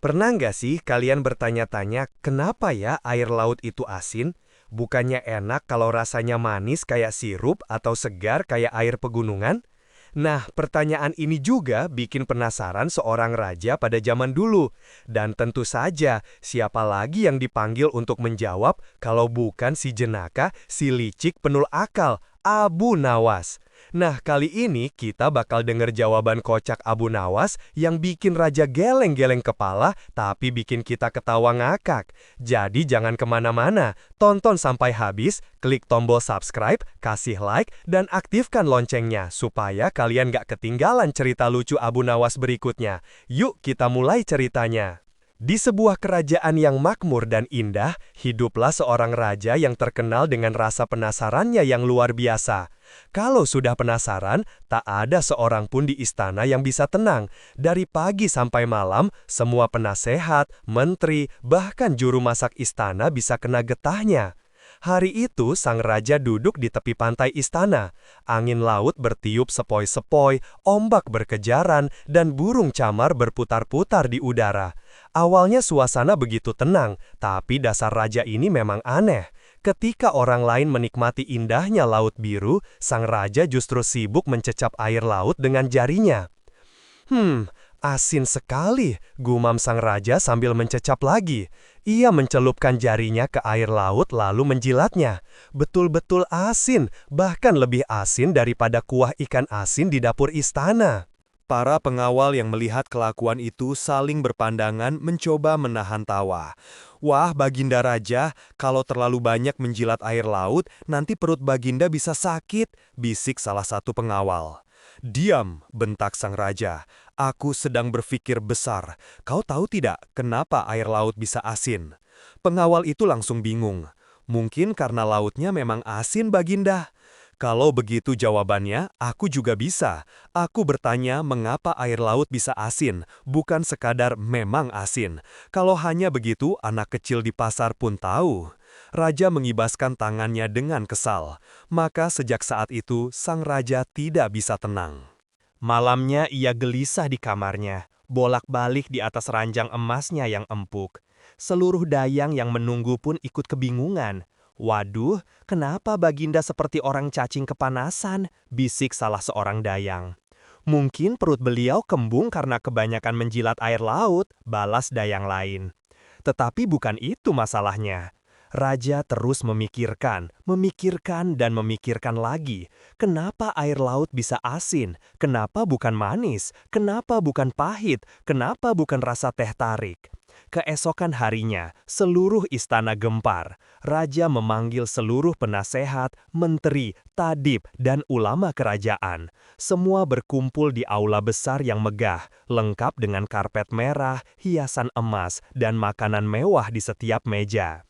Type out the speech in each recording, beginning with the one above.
Pernah nggak sih kalian bertanya-tanya, kenapa ya air laut itu asin? Bukannya enak kalau rasanya manis kayak sirup atau segar kayak air pegunungan? Nah, pertanyaan ini juga bikin penasaran seorang raja pada zaman dulu. Dan tentu saja, siapa lagi yang dipanggil untuk menjawab kalau bukan si jenaka, si licik penul akal, Abu Nawas. Nah, kali ini kita bakal denger jawaban kocak Abu Nawas yang bikin raja geleng-geleng kepala, tapi bikin kita ketawa ngakak. Jadi jangan kemana-mana, tonton sampai habis, klik tombol subscribe, kasih like, dan aktifkan loncengnya supaya kalian gak ketinggalan cerita lucu Abu Nawas berikutnya. Yuk kita mulai ceritanya. Di sebuah kerajaan yang makmur dan indah, hiduplah seorang raja yang terkenal dengan rasa penasarannya yang luar biasa. Kalau sudah penasaran, tak ada seorang pun di istana yang bisa tenang. Dari pagi sampai malam, semua penasehat, menteri, bahkan juru masak istana bisa kena getahnya. Hari itu, sang raja duduk di tepi pantai istana. Angin laut bertiup sepoi-sepoi, ombak berkejaran, dan burung camar berputar-putar di udara. Awalnya suasana begitu tenang, tapi dasar raja ini memang aneh. Ketika orang lain menikmati indahnya laut biru, sang raja justru sibuk mencecap air laut dengan jarinya. Asin sekali, gumam sang raja sambil mencecap lagi. Ia mencelupkan jarinya ke air laut lalu menjilatnya. Betul-betul asin, bahkan lebih asin daripada kuah ikan asin di dapur istana. Para pengawal yang melihat kelakuan itu saling berpandangan mencoba menahan tawa. Wah, Baginda Raja, kalau terlalu banyak menjilat air laut, nanti perut Baginda bisa sakit, bisik salah satu pengawal. Diam, bentak sang raja. Aku sedang berpikir besar. Kau tahu tidak kenapa air laut bisa asin? Pengawal itu langsung bingung. Mungkin karena lautnya memang asin, Baginda. Kalau begitu jawabannya, aku juga bisa. Aku bertanya mengapa air laut bisa asin, bukan sekadar memang asin. Kalau hanya begitu, anak kecil di pasar pun tahu. Raja mengibaskan tangannya dengan kesal. Maka sejak saat itu, sang raja tidak bisa tenang. Malamnya ia gelisah di kamarnya, bolak-balik di atas ranjang emasnya yang empuk. Seluruh dayang yang menunggu pun ikut kebingungan. Waduh, kenapa Baginda seperti orang cacing kepanasan? Bisik salah seorang dayang. Mungkin perut beliau kembung karena kebanyakan menjilat air laut, balas dayang lain. Tetapi bukan itu masalahnya. Raja terus memikirkan dan memikirkan lagi. Kenapa air laut bisa asin? Kenapa bukan manis? Kenapa bukan pahit? Kenapa bukan rasa teh tarik? Keesokan harinya, seluruh istana gempar. Raja memanggil seluruh penasehat, menteri, tadib, dan ulama kerajaan. Semua berkumpul di aula besar yang megah, lengkap dengan karpet merah, hiasan emas, dan makanan mewah di setiap meja.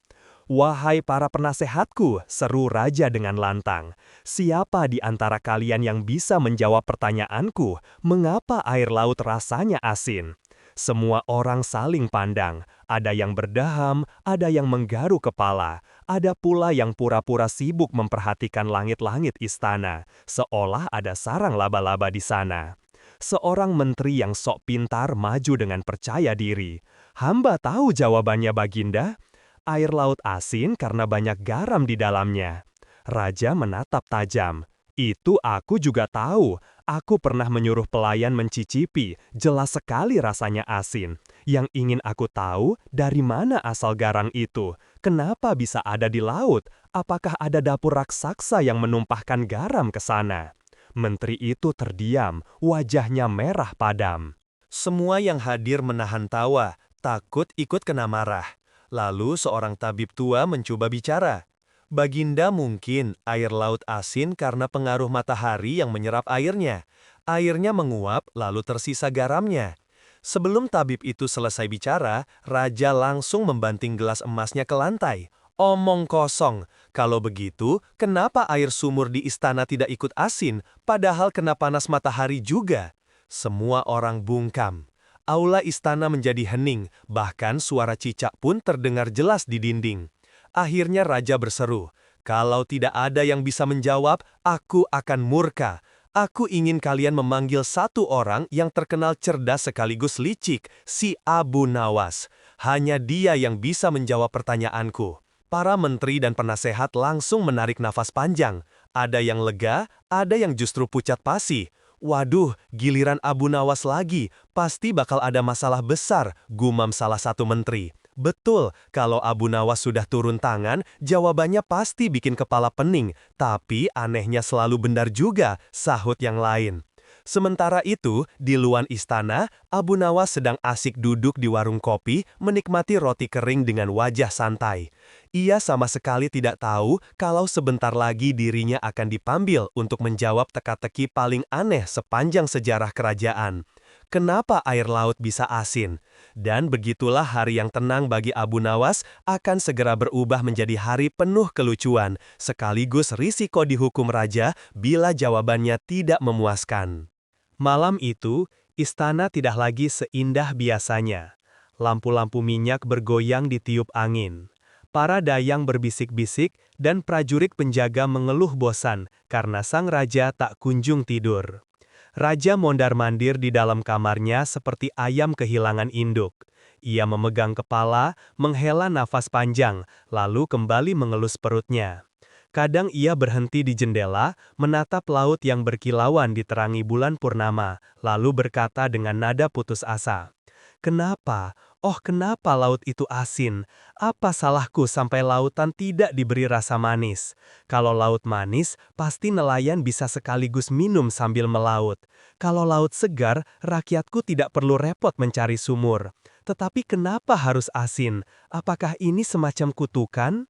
Wahai para penasehatku, seru raja dengan lantang. Siapa di antara kalian yang bisa menjawab pertanyaanku, mengapa air laut rasanya asin? Semua orang saling pandang, ada yang berdaham, ada yang menggaruk kepala, ada pula yang pura-pura sibuk memperhatikan langit-langit istana, seolah ada sarang laba-laba di sana. Seorang menteri yang sok pintar maju dengan percaya diri. Hamba tahu jawabannya, Baginda. Air laut asin karena banyak garam di dalamnya. Raja menatap tajam. Itu aku juga tahu. Aku pernah menyuruh pelayan mencicipi. Jelas sekali rasanya asin. Yang ingin aku tahu, dari mana asal garam itu? Kenapa bisa ada di laut? Apakah ada dapur raksasa yang menumpahkan garam ke sana? Menteri itu terdiam, wajahnya merah padam. Semua yang hadir menahan tawa, takut ikut kena marah. Lalu seorang tabib tua mencoba bicara. Baginda, mungkin air laut asin karena pengaruh matahari yang menyerap airnya. Airnya menguap lalu tersisa garamnya. Sebelum tabib itu selesai bicara, raja langsung membanting gelas emasnya ke lantai. Omong kosong. Kalau begitu, kenapa air sumur di istana tidak ikut asin, padahal kena panas matahari juga? Semua orang bungkam. Aula istana menjadi hening, bahkan suara cicak pun terdengar jelas di dinding. Akhirnya raja berseru, kalau tidak ada yang bisa menjawab, aku akan murka. Aku ingin kalian memanggil satu orang yang terkenal cerdas sekaligus licik, si Abu Nawas. Hanya dia yang bisa menjawab pertanyaanku. Para menteri dan penasehat langsung menarik nafas panjang. Ada yang lega, ada yang justru pucat pasi. Waduh, giliran Abu Nawas lagi, pasti bakal ada masalah besar, gumam salah satu menteri. Betul, kalau Abu Nawas sudah turun tangan, jawabannya pasti bikin kepala pening. Tapi anehnya selalu benar juga, sahut yang lain. Sementara itu, di luar istana, Abu Nawas sedang asik duduk di warung kopi, menikmati roti kering dengan wajah santai. Ia sama sekali tidak tahu kalau sebentar lagi dirinya akan dipanggil untuk menjawab teka-teki paling aneh sepanjang sejarah kerajaan. Kenapa air laut bisa asin? Dan begitulah hari yang tenang bagi Abu Nawas akan segera berubah menjadi hari penuh kelucuan, sekaligus risiko dihukum raja bila jawabannya tidak memuaskan. Malam itu, istana tidak lagi seindah biasanya. Lampu-lampu minyak bergoyang di tiup angin. Para dayang berbisik-bisik dan prajurit penjaga mengeluh bosan karena sang raja tak kunjung tidur. Raja mondar-mandir di dalam kamarnya seperti ayam kehilangan induk. Ia memegang kepala, menghela nafas panjang, lalu kembali mengelus perutnya. Kadang ia berhenti di jendela, menatap laut yang berkilauan diterangi bulan purnama, lalu berkata dengan nada putus asa, "Kenapa? Oh, kenapa laut itu asin? Apa salahku sampai lautan tidak diberi rasa manis? Kalau laut manis, pasti nelayan bisa sekaligus minum sambil melaut. Kalau laut segar, rakyatku tidak perlu repot mencari sumur. Tetapi kenapa harus asin? Apakah ini semacam kutukan?"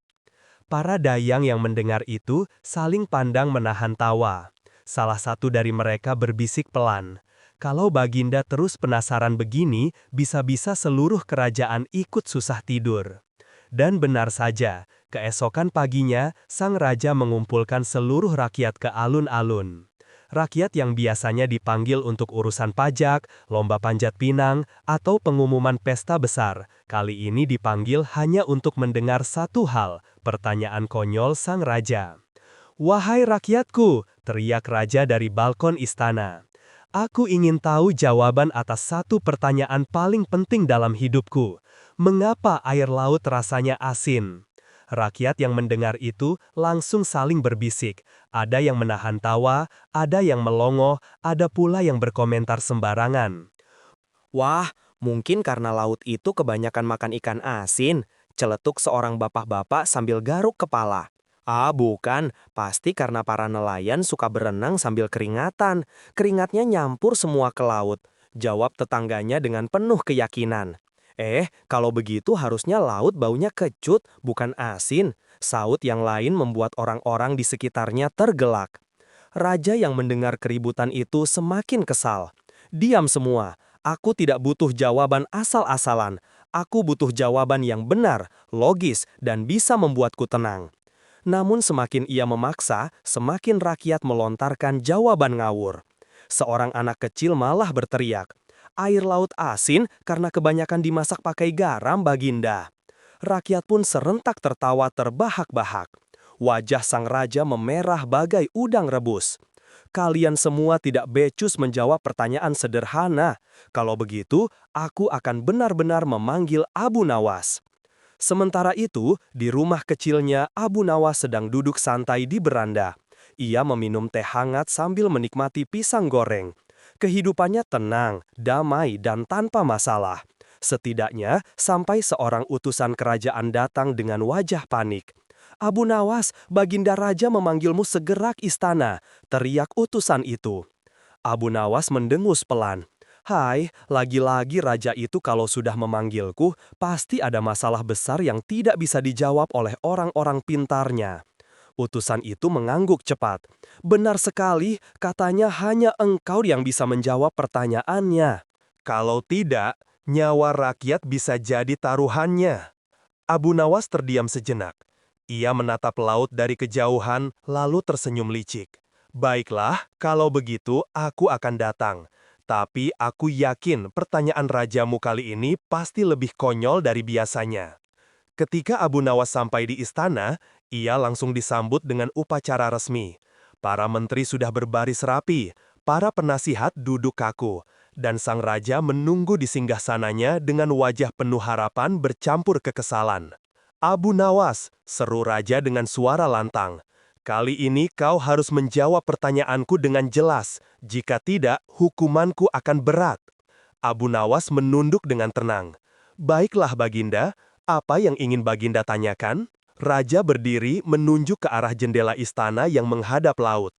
Para dayang yang mendengar itu saling pandang menahan tawa. Salah satu dari mereka berbisik pelan, "Kalau Baginda terus penasaran begini, bisa-bisa seluruh kerajaan ikut susah tidur." Dan benar saja, keesokan paginya, sang raja mengumpulkan seluruh rakyat ke alun-alun. Rakyat yang biasanya dipanggil untuk urusan pajak, lomba panjat pinang, atau pengumuman pesta besar, kali ini dipanggil hanya untuk mendengar satu hal, pertanyaan konyol sang raja. "Wahai rakyatku," teriak raja dari balkon istana. "Aku ingin tahu jawaban atas satu pertanyaan paling penting dalam hidupku. Mengapa air laut rasanya asin?" Rakyat yang mendengar itu langsung saling berbisik. Ada yang menahan tawa, ada yang melongo, ada pula yang berkomentar sembarangan. Wah, mungkin karena laut itu kebanyakan makan ikan asin, celetuk seorang bapak-bapak sambil garuk kepala. Ah, bukan, pasti karena para nelayan suka berenang sambil keringatan. Keringatnya nyampur semua ke laut. Jawab tetangganya dengan penuh keyakinan. Kalau begitu harusnya laut baunya kecut, bukan asin. Saut yang lain membuat orang-orang di sekitarnya tergelak. Raja yang mendengar keributan itu semakin kesal. "Diam semua. Aku tidak butuh jawaban asal-asalan. Aku butuh jawaban yang benar, logis, dan bisa membuatku tenang." Namun semakin ia memaksa, semakin rakyat melontarkan jawaban ngawur. Seorang anak kecil malah berteriak, "Air laut asin karena kebanyakan dimasak pakai garam, Baginda." Rakyat pun serentak tertawa terbahak-bahak. Wajah sang raja memerah bagai udang rebus. "Kalian semua tidak becus menjawab pertanyaan sederhana. Kalau begitu, aku akan benar-benar memanggil Abu Nawas." Sementara itu, di rumah kecilnya, Abu Nawas sedang duduk santai di beranda. Ia meminum teh hangat sambil menikmati pisang goreng. Kehidupannya tenang, damai, dan tanpa masalah. Setidaknya, sampai seorang utusan kerajaan datang dengan wajah panik. "Abu Nawas, Baginda Raja memanggilmu segera ke istana," teriak utusan itu. Abu Nawas mendengus pelan. "Hai, lagi-lagi raja itu kalau sudah memanggilku, pasti ada masalah besar yang tidak bisa dijawab oleh orang-orang pintarnya." Utusan itu mengangguk cepat. "Benar sekali, katanya hanya engkau yang bisa menjawab pertanyaannya." Kalau tidak, nyawa rakyat bisa jadi taruhannya. Abu Nawas terdiam sejenak. Ia menatap laut dari kejauhan, lalu tersenyum licik. "Baiklah, kalau begitu aku akan datang. Tapi aku yakin pertanyaan rajamu kali ini pasti lebih konyol dari biasanya." Ketika Abu Nawas sampai di istana, ia langsung disambut dengan upacara resmi. Para menteri sudah berbaris rapi, para penasihat duduk kaku, dan sang raja menunggu di singgasananya dengan wajah penuh harapan bercampur kekesalan. "Abu Nawas," seru raja dengan suara lantang. "Kali ini kau harus menjawab pertanyaanku dengan jelas. Jika tidak, hukumanku akan berat." Abu Nawas menunduk dengan tenang. "Baiklah, Baginda. Apa yang ingin Baginda tanyakan?" Raja berdiri menunjuk ke arah jendela istana yang menghadap laut.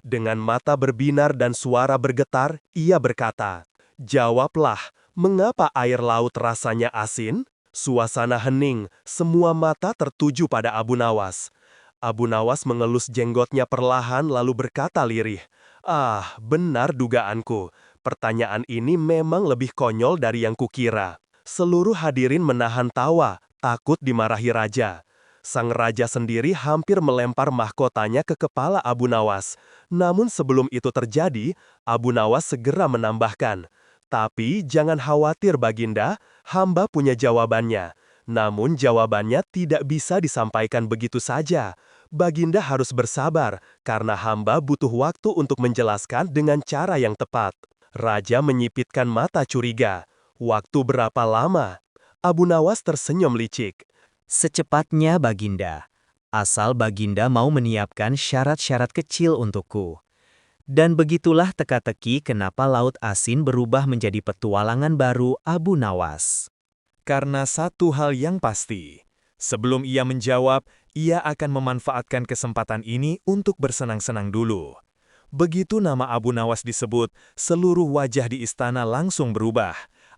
Dengan mata berbinar dan suara bergetar, ia berkata, "Jawablah, mengapa air laut rasanya asin?" Suasana hening, semua mata tertuju pada Abu Nawas. Abu Nawas mengelus jenggotnya perlahan lalu berkata lirih, "Ah, benar dugaanku. Pertanyaan ini memang lebih konyol dari yang kukira." Seluruh hadirin menahan tawa, takut dimarahi raja. Sang raja sendiri hampir melempar mahkotanya ke kepala Abu Nawas. Namun sebelum itu terjadi, Abu Nawas segera menambahkan, "Tapi jangan khawatir Baginda, hamba punya jawabannya. Namun jawabannya tidak bisa disampaikan begitu saja. Baginda harus bersabar, karena hamba butuh waktu untuk menjelaskan dengan cara yang tepat." Raja menyipitkan mata curiga. "Waktu berapa lama?" Abu Nawas tersenyum licik. Secepatnya Baginda, asal Baginda mau menyiapkan syarat-syarat kecil untukku. Dan begitulah teka-teki kenapa Laut Asin berubah menjadi petualangan baru Abu Nawas. Karena satu hal yang pasti, sebelum ia menjawab, ia akan memanfaatkan kesempatan ini untuk bersenang-senang dulu. Begitu nama Abu Nawas disebut, seluruh wajah di istana langsung berubah.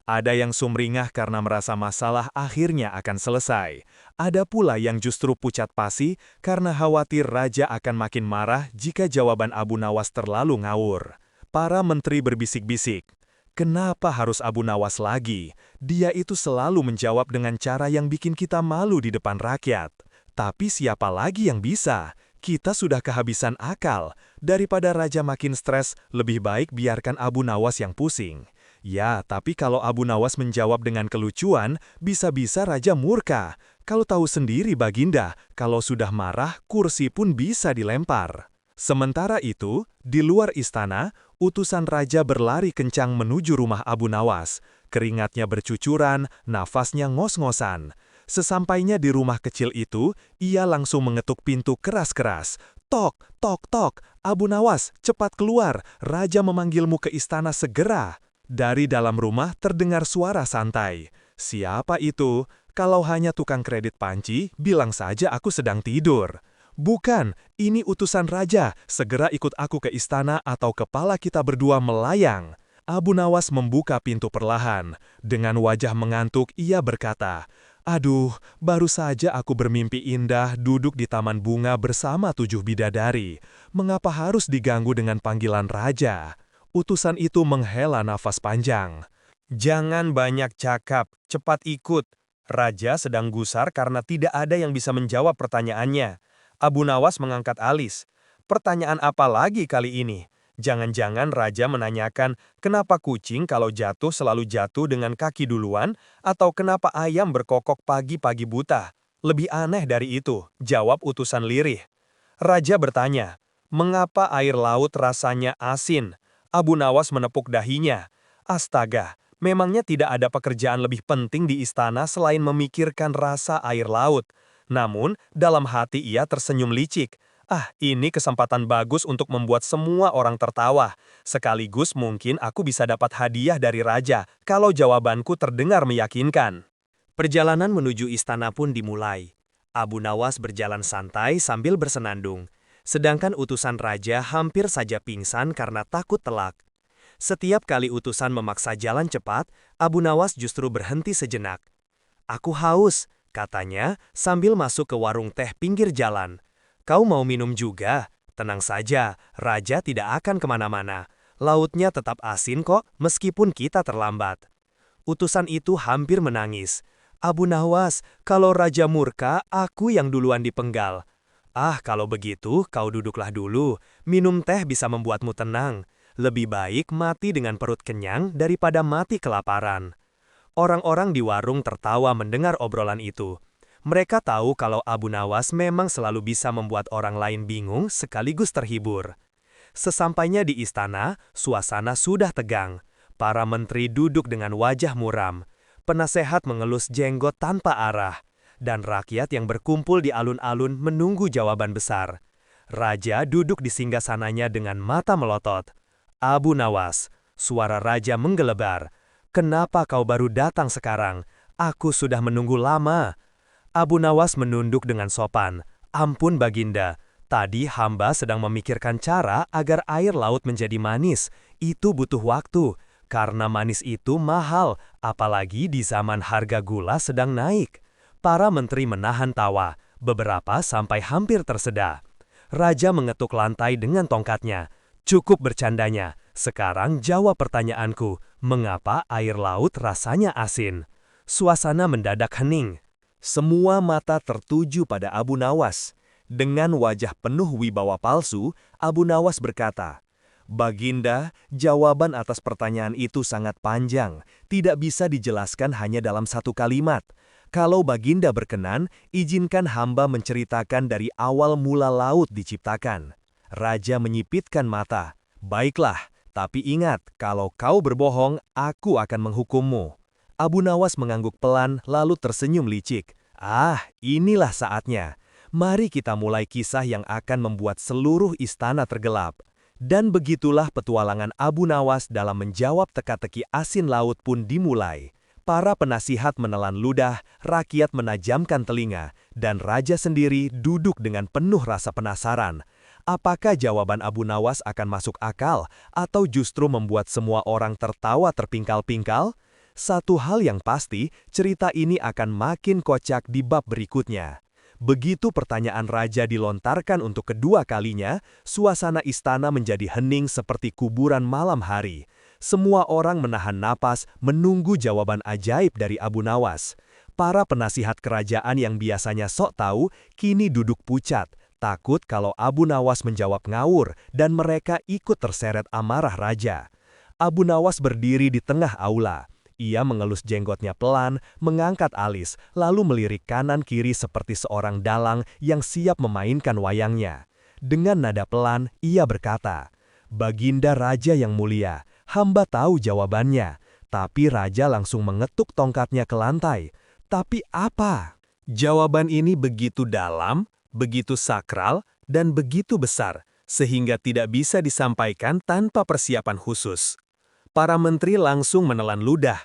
Ada yang sumringah karena merasa masalah akhirnya akan selesai. Ada pula yang justru pucat pasi karena khawatir raja akan makin marah jika jawaban Abu Nawas terlalu ngawur. Para menteri berbisik-bisik, "Kenapa harus Abu Nawas lagi? Dia itu selalu menjawab dengan cara yang bikin kita malu di depan rakyat. Tapi siapa lagi yang bisa? Kita sudah kehabisan akal. Daripada raja makin stres, lebih baik biarkan Abu Nawas yang pusing." Ya, tapi kalau Abu Nawas menjawab dengan kelucuan, bisa-bisa raja murka. Kalau tahu sendiri Baginda, kalau sudah marah, kursi pun bisa dilempar. Sementara itu, di luar istana, utusan raja berlari kencang menuju rumah Abu Nawas. Keringatnya bercucuran, nafasnya ngos-ngosan. Sesampainya di rumah kecil itu, ia langsung mengetuk pintu keras-keras. "Tok, tok, tok, Abu Nawas, cepat keluar, raja memanggilmu ke istana segera." Dari dalam rumah terdengar suara santai. "Siapa itu? Kalau hanya tukang kredit panci, bilang saja aku sedang tidur." "Bukan, ini utusan raja, segera ikut aku ke istana atau kepala kita berdua melayang." Abu Nawas membuka pintu perlahan. Dengan wajah mengantuk, ia berkata, "Aduh, baru saja aku bermimpi indah duduk di taman bunga bersama 7 bidadari. Mengapa harus diganggu dengan panggilan raja?" Utusan itu menghela nafas panjang. "Jangan banyak cakap, cepat ikut." Raja sedang gusar karena tidak ada yang bisa menjawab pertanyaannya. Abu Nawas mengangkat alis. "Pertanyaan apa lagi kali ini? Jangan-jangan raja menanyakan kenapa kucing kalau jatuh selalu jatuh dengan kaki duluan, atau kenapa ayam berkokok pagi-pagi buta? Lebih aneh dari itu," jawab utusan lirih. Raja bertanya, "Mengapa air laut rasanya asin?" Abu Nawas menepuk dahinya. "Astaga, memangnya tidak ada pekerjaan lebih penting di istana selain memikirkan rasa air laut?" Namun, dalam hati ia tersenyum licik. "Ah, ini kesempatan bagus untuk membuat semua orang tertawa. Sekaligus mungkin aku bisa dapat hadiah dari raja kalau jawabanku terdengar meyakinkan." Perjalanan menuju istana pun dimulai. Abu Nawas berjalan santai sambil bersenandung. Sedangkan utusan raja hampir saja pingsan karena takut telak. Setiap kali utusan memaksa jalan cepat, Abu Nawas justru berhenti sejenak. "Aku haus," katanya sambil masuk ke warung teh pinggir jalan. "Kau mau minum juga?" "Tenang saja, raja tidak akan kemana-mana. Lautnya tetap asin kok, meskipun kita terlambat." Utusan itu hampir menangis. "Abu Nawas, kalau raja murka, aku yang duluan dipenggal." "Ah, kalau begitu, kau duduklah dulu. Minum teh bisa membuatmu tenang. Lebih baik mati dengan perut kenyang daripada mati kelaparan." Orang-orang di warung tertawa mendengar obrolan itu. Mereka tahu kalau Abu Nawas memang selalu bisa membuat orang lain bingung sekaligus terhibur. Sesampainya di istana, suasana sudah tegang. Para menteri duduk dengan wajah muram. Penasehat mengelus jenggot tanpa arah. Dan rakyat yang berkumpul di alun-alun menunggu jawaban besar. Raja duduk di singgasananya dengan mata melotot. Abu Nawas, suara raja menggelebar. Kenapa kau baru datang sekarang? Aku sudah menunggu lama. Abu Nawas menunduk dengan sopan. Ampun Baginda, tadi hamba sedang memikirkan cara agar air laut menjadi manis. Itu butuh waktu, karena manis itu mahal, apalagi di zaman harga gula sedang naik. Para menteri menahan tawa, beberapa sampai hampir tersedak. Raja mengetuk lantai dengan tongkatnya. Cukup bercandanya, sekarang jawab pertanyaanku, mengapa air laut rasanya asin? Suasana mendadak hening. Semua mata tertuju pada Abu Nawas. Dengan wajah penuh wibawa palsu, Abu Nawas berkata, Baginda, jawaban atas pertanyaan itu sangat panjang, tidak bisa dijelaskan hanya dalam satu kalimat. Kalau Baginda berkenan, izinkan hamba menceritakan dari awal mula laut diciptakan. Raja menyipitkan mata. Baiklah, tapi ingat, kalau kau berbohong, aku akan menghukummu. Abu Nawas mengangguk pelan lalu tersenyum licik. Inilah saatnya. Mari kita mulai kisah yang akan membuat seluruh istana tergelap. Dan begitulah petualangan Abu Nawas dalam menjawab teka-teki asin laut pun dimulai. Para penasihat menelan ludah, rakyat menajamkan telinga, dan raja sendiri duduk dengan penuh rasa penasaran. Apakah jawaban Abu Nawas akan masuk akal, atau justru membuat semua orang tertawa terpingkal-pingkal? Satu hal yang pasti, cerita ini akan makin kocak di bab berikutnya. Begitu pertanyaan raja dilontarkan untuk kedua kalinya, suasana istana menjadi hening seperti kuburan malam hari. Semua orang menahan napas menunggu jawaban ajaib dari Abu Nawas. Para penasihat kerajaan yang biasanya sok tahu, kini duduk pucat, takut kalau Abu Nawas menjawab ngawur dan mereka ikut terseret amarah raja. Abu Nawas berdiri di tengah aula. Ia mengelus jenggotnya pelan, mengangkat alis, lalu melirik kanan-kiri seperti seorang dalang yang siap memainkan wayangnya. Dengan nada pelan, ia berkata, Baginda Raja yang mulia, hamba tahu jawabannya. Tapi Raja langsung mengetuk tongkatnya ke lantai. Tapi apa? Jawaban ini begitu dalam, begitu sakral, dan begitu besar, sehingga tidak bisa disampaikan tanpa persiapan khusus. Para menteri langsung menelan ludah.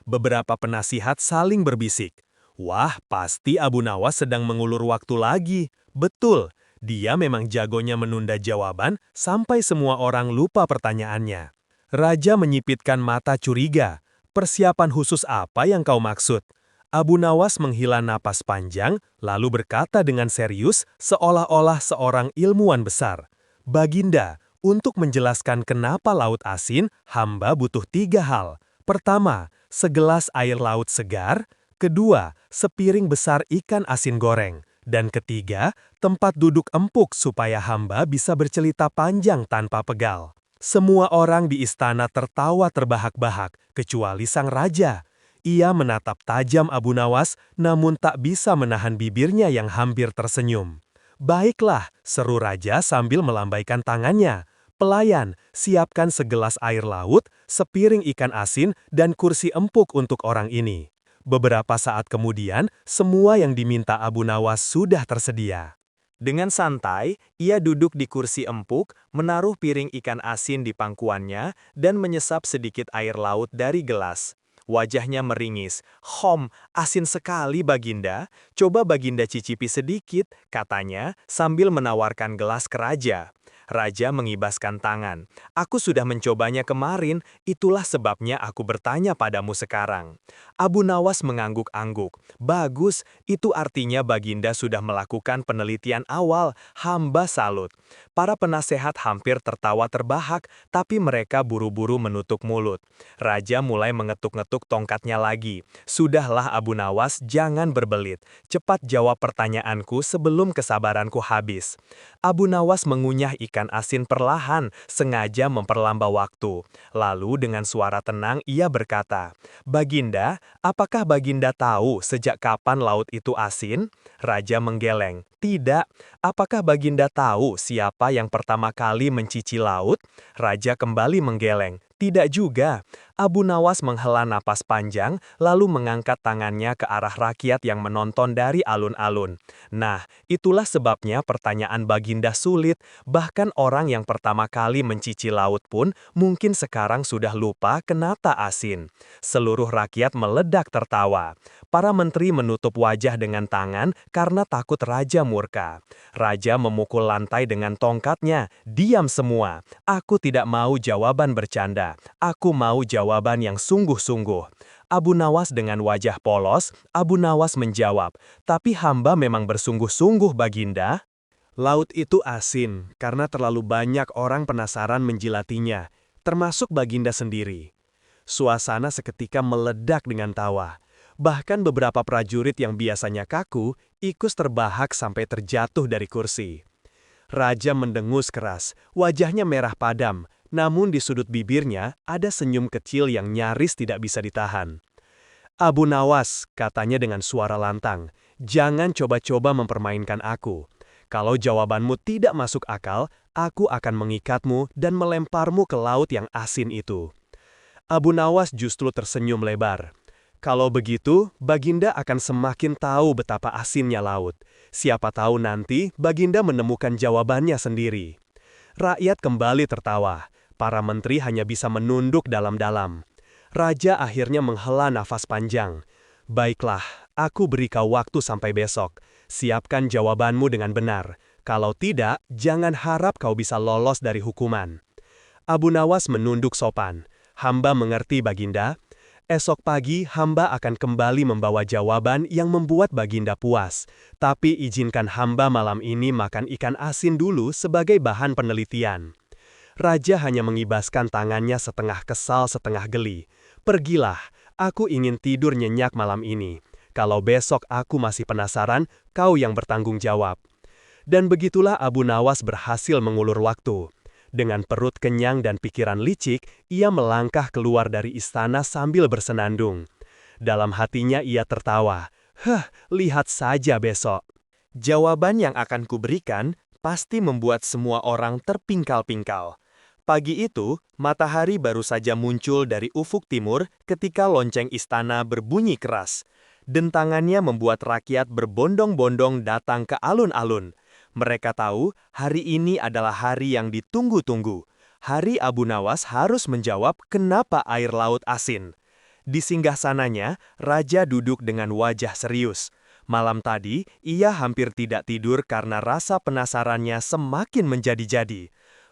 Beberapa penasihat saling berbisik. Wah, pasti Abu Nawas sedang mengulur waktu lagi. Betul, dia memang jagonya menunda jawaban sampai semua orang lupa pertanyaannya. Raja menyipitkan mata curiga. Persiapan khusus apa yang kau maksud? Abu Nawas menghela napas panjang, lalu berkata dengan serius, seolah-olah seorang ilmuwan besar. Baginda, untuk menjelaskan kenapa laut asin, hamba butuh 3 hal. Pertama, segelas air laut segar. Kedua, sepiring besar ikan asin goreng. Dan ketiga, tempat duduk empuk supaya hamba bisa bercerita panjang tanpa pegal. Semua orang di istana tertawa terbahak-bahak, kecuali sang raja. Ia menatap tajam Abu Nawas, namun tak bisa menahan bibirnya yang hampir tersenyum. Baiklah, seru raja sambil melambaikan tangannya. Pelayan, siapkan segelas air laut, sepiring ikan asin, dan kursi empuk untuk orang ini. Beberapa saat kemudian, semua yang diminta Abu Nawas sudah tersedia. Dengan santai, ia duduk di kursi empuk, menaruh piring ikan asin di pangkuannya, dan menyesap sedikit air laut dari gelas. Wajahnya meringis. Asin sekali Baginda. Coba Baginda cicipi sedikit, katanya, sambil menawarkan gelas ke raja. Raja mengibaskan tangan. Aku sudah mencobanya kemarin, itulah sebabnya aku bertanya padamu sekarang. Abu Nawas mengangguk-angguk. Bagus, itu artinya Baginda sudah melakukan penelitian awal, hamba salut. Para penasehat hampir tertawa terbahak, tapi mereka buru-buru menutup mulut. Raja mulai mengetuk-ngetuk mengetuk tongkatnya lagi. "Sudahlah Abu Nawas, jangan berbelit. Cepat jawab pertanyaanku sebelum kesabaranku habis." Abu Nawas mengunyah ikan asin perlahan, sengaja memperlambah waktu. Lalu dengan suara tenang ia berkata, "Baginda, apakah Baginda tahu sejak kapan laut itu asin?" Raja menggeleng. "Tidak. Apakah Baginda tahu siapa yang pertama kali mencici laut?" Raja kembali menggeleng. "Tidak juga." Abu Nawas menghela napas panjang, lalu mengangkat tangannya ke arah rakyat yang menonton dari alun-alun. "Nah, itulah sebabnya pertanyaan Baginda sulit. Bahkan orang yang pertama kali mencici laut pun mungkin sekarang sudah lupa kenapa asin." Seluruh rakyat meledak tertawa. Para menteri menutup wajah dengan tangan karena takut raja murka. Raja memukul lantai dengan tongkatnya. "Diam semua. Aku tidak mau jawaban bercanda. Aku mau jawaban yang sungguh-sungguh." Abu Nawas dengan wajah polos, Abu Nawas menjawab, "Tapi hamba memang bersungguh-sungguh, Baginda." Laut itu asin karena terlalu banyak orang penasaran menjilatinya, termasuk Baginda sendiri. Suasana seketika meledak dengan tawa. Bahkan beberapa prajurit yang biasanya kaku, ikut terbahak sampai terjatuh dari kursi. Raja mendengus keras, wajahnya merah padam, namun di sudut bibirnya ada senyum kecil yang nyaris tidak bisa ditahan. "Abu Nawas," katanya dengan suara lantang, "jangan coba-coba mempermainkan aku. Kalau jawabanmu tidak masuk akal, aku akan mengikatmu dan melemparmu ke laut yang asin itu." Abu Nawas justru tersenyum lebar. "Kalau begitu, Baginda akan semakin tahu betapa asinnya laut. Siapa tahu nanti Baginda menemukan jawabannya sendiri." Rakyat kembali tertawa. Para menteri hanya bisa menunduk dalam-dalam. Raja akhirnya menghela nafas panjang. "Baiklah, aku beri kau waktu sampai besok. Siapkan jawabanmu dengan benar. Kalau tidak, jangan harap kau bisa lolos dari hukuman." Abu Nawas menunduk sopan. "Hamba mengerti, Baginda. Esok pagi hamba akan kembali membawa jawaban yang membuat Baginda puas. Tapi izinkan hamba malam ini makan ikan asin dulu sebagai bahan penelitian." Raja hanya mengibaskan tangannya setengah kesal setengah geli. "Pergilah, aku ingin tidur nyenyak malam ini. Kalau besok aku masih penasaran, kau yang bertanggung jawab." Dan begitulah Abu Nawas berhasil mengulur waktu. Dengan perut kenyang dan pikiran licik, ia melangkah keluar dari istana sambil bersenandung. Dalam hatinya ia tertawa. Lihat saja besok. Jawaban yang akan kuberikan pasti membuat semua orang terpingkal-pingkal." Pagi itu, matahari baru saja muncul dari ufuk timur ketika lonceng istana berbunyi keras. Dentangannya membuat rakyat berbondong-bondong datang ke alun-alun. Mereka tahu hari ini adalah hari yang ditunggu-tunggu. Hari Abu Nawas harus menjawab kenapa air laut asin. Di singgasananya, raja duduk dengan wajah serius. Malam tadi, ia hampir tidak tidur karena rasa penasarannya semakin menjadi-jadi.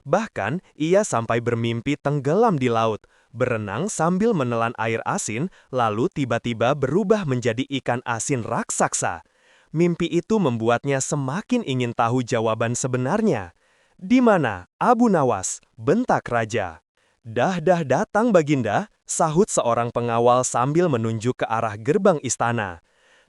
Bahkan, ia sampai bermimpi tenggelam di laut, berenang sambil menelan air asin, lalu tiba-tiba berubah menjadi ikan asin raksasa. Mimpi itu membuatnya semakin ingin tahu jawaban sebenarnya. "Di mana, Abu Nawas?" bentak raja. Dah datang, Baginda," sahut seorang pengawal sambil menunjuk ke arah gerbang istana.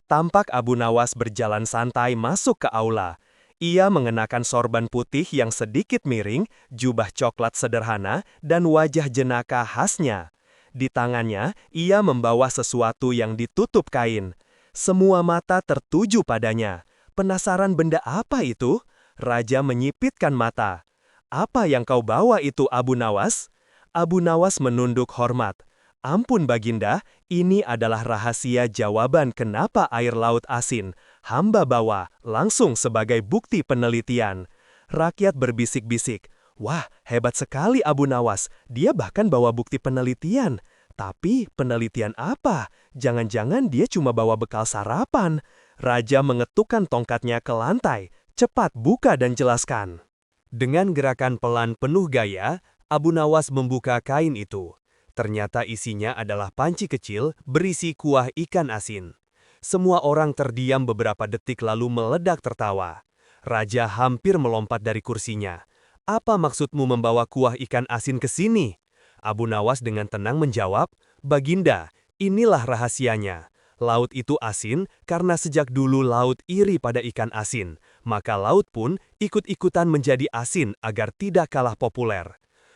Tampak Abu Nawas berjalan santai masuk ke aula. Ia mengenakan sorban putih yang sedikit miring, jubah coklat sederhana, dan wajah jenaka khasnya. Di tangannya, ia membawa sesuatu yang ditutup kain. Semua mata tertuju padanya. Penasaran benda apa itu? Raja menyipitkan mata. "Apa yang kau bawa itu, Abu Nawas?" Abu Nawas menunduk hormat. "Ampun Baginda, ini adalah rahasia jawaban kenapa air laut asin. Hamba bawa langsung sebagai bukti penelitian." Rakyat berbisik-bisik. "Wah, hebat sekali Abu Nawas. Dia bahkan bawa bukti penelitian. Tapi penelitian apa? Jangan-jangan dia cuma bawa bekal sarapan." Raja mengetukkan tongkatnya ke lantai. "Cepat buka dan jelaskan." Dengan gerakan pelan penuh gaya, Abu Nawas membuka kain itu. Ternyata isinya adalah panci kecil berisi kuah ikan asin. Semua orang terdiam beberapa detik lalu meledak tertawa. Raja hampir melompat dari kursinya. "Apa maksudmu membawa kuah ikan asin ke sini?" Abu Nawas dengan tenang menjawab, "Baginda, Inilah rahasianya. Laut itu asin karena sejak dulu laut iri pada ikan asin, maka laut pun ikut-ikutan menjadi asin agar tidak kalah populer.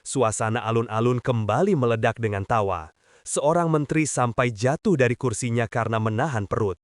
Suasana alun-alun kembali meledak dengan tawa. Seorang menteri sampai jatuh dari kursinya karena menahan perut.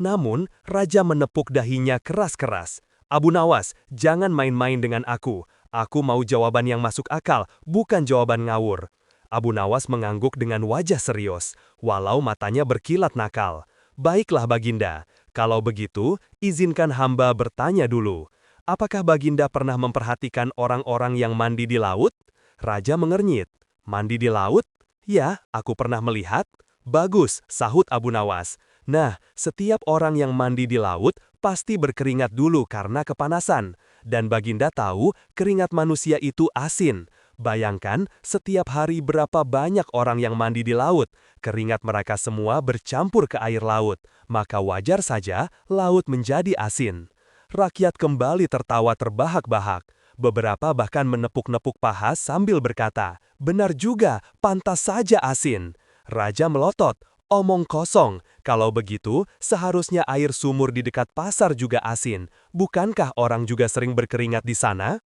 Namun, raja menepuk dahinya keras-keras. Abu Nawas, jangan main-main dengan aku. Aku mau jawaban yang masuk akal, bukan jawaban ngawur. Abu Nawas mengangguk dengan wajah serius, walau matanya berkilat nakal. Baiklah Baginda, kalau begitu, izinkan hamba bertanya dulu. Apakah Baginda pernah memperhatikan orang-orang yang mandi di laut? Raja mengernyit. Mandi di laut? Ya, aku pernah melihat. Bagus, sahut Abu Nawas. Nah, setiap orang yang mandi di laut pasti berkeringat dulu karena kepanasan. Dan Baginda tahu keringat manusia itu asin. Bayangkan, setiap hari berapa banyak orang yang mandi di laut. Keringat mereka semua bercampur ke air laut. Maka wajar saja laut menjadi asin. Rakyat kembali tertawa terbahak-bahak. Beberapa bahkan menepuk-nepuk paha sambil berkata, "Benar juga, pantas saja asin." Raja melotot, "Omong kosong. Kalau begitu, seharusnya air sumur di dekat pasar juga asin. Bukankah orang juga sering berkeringat di sana?"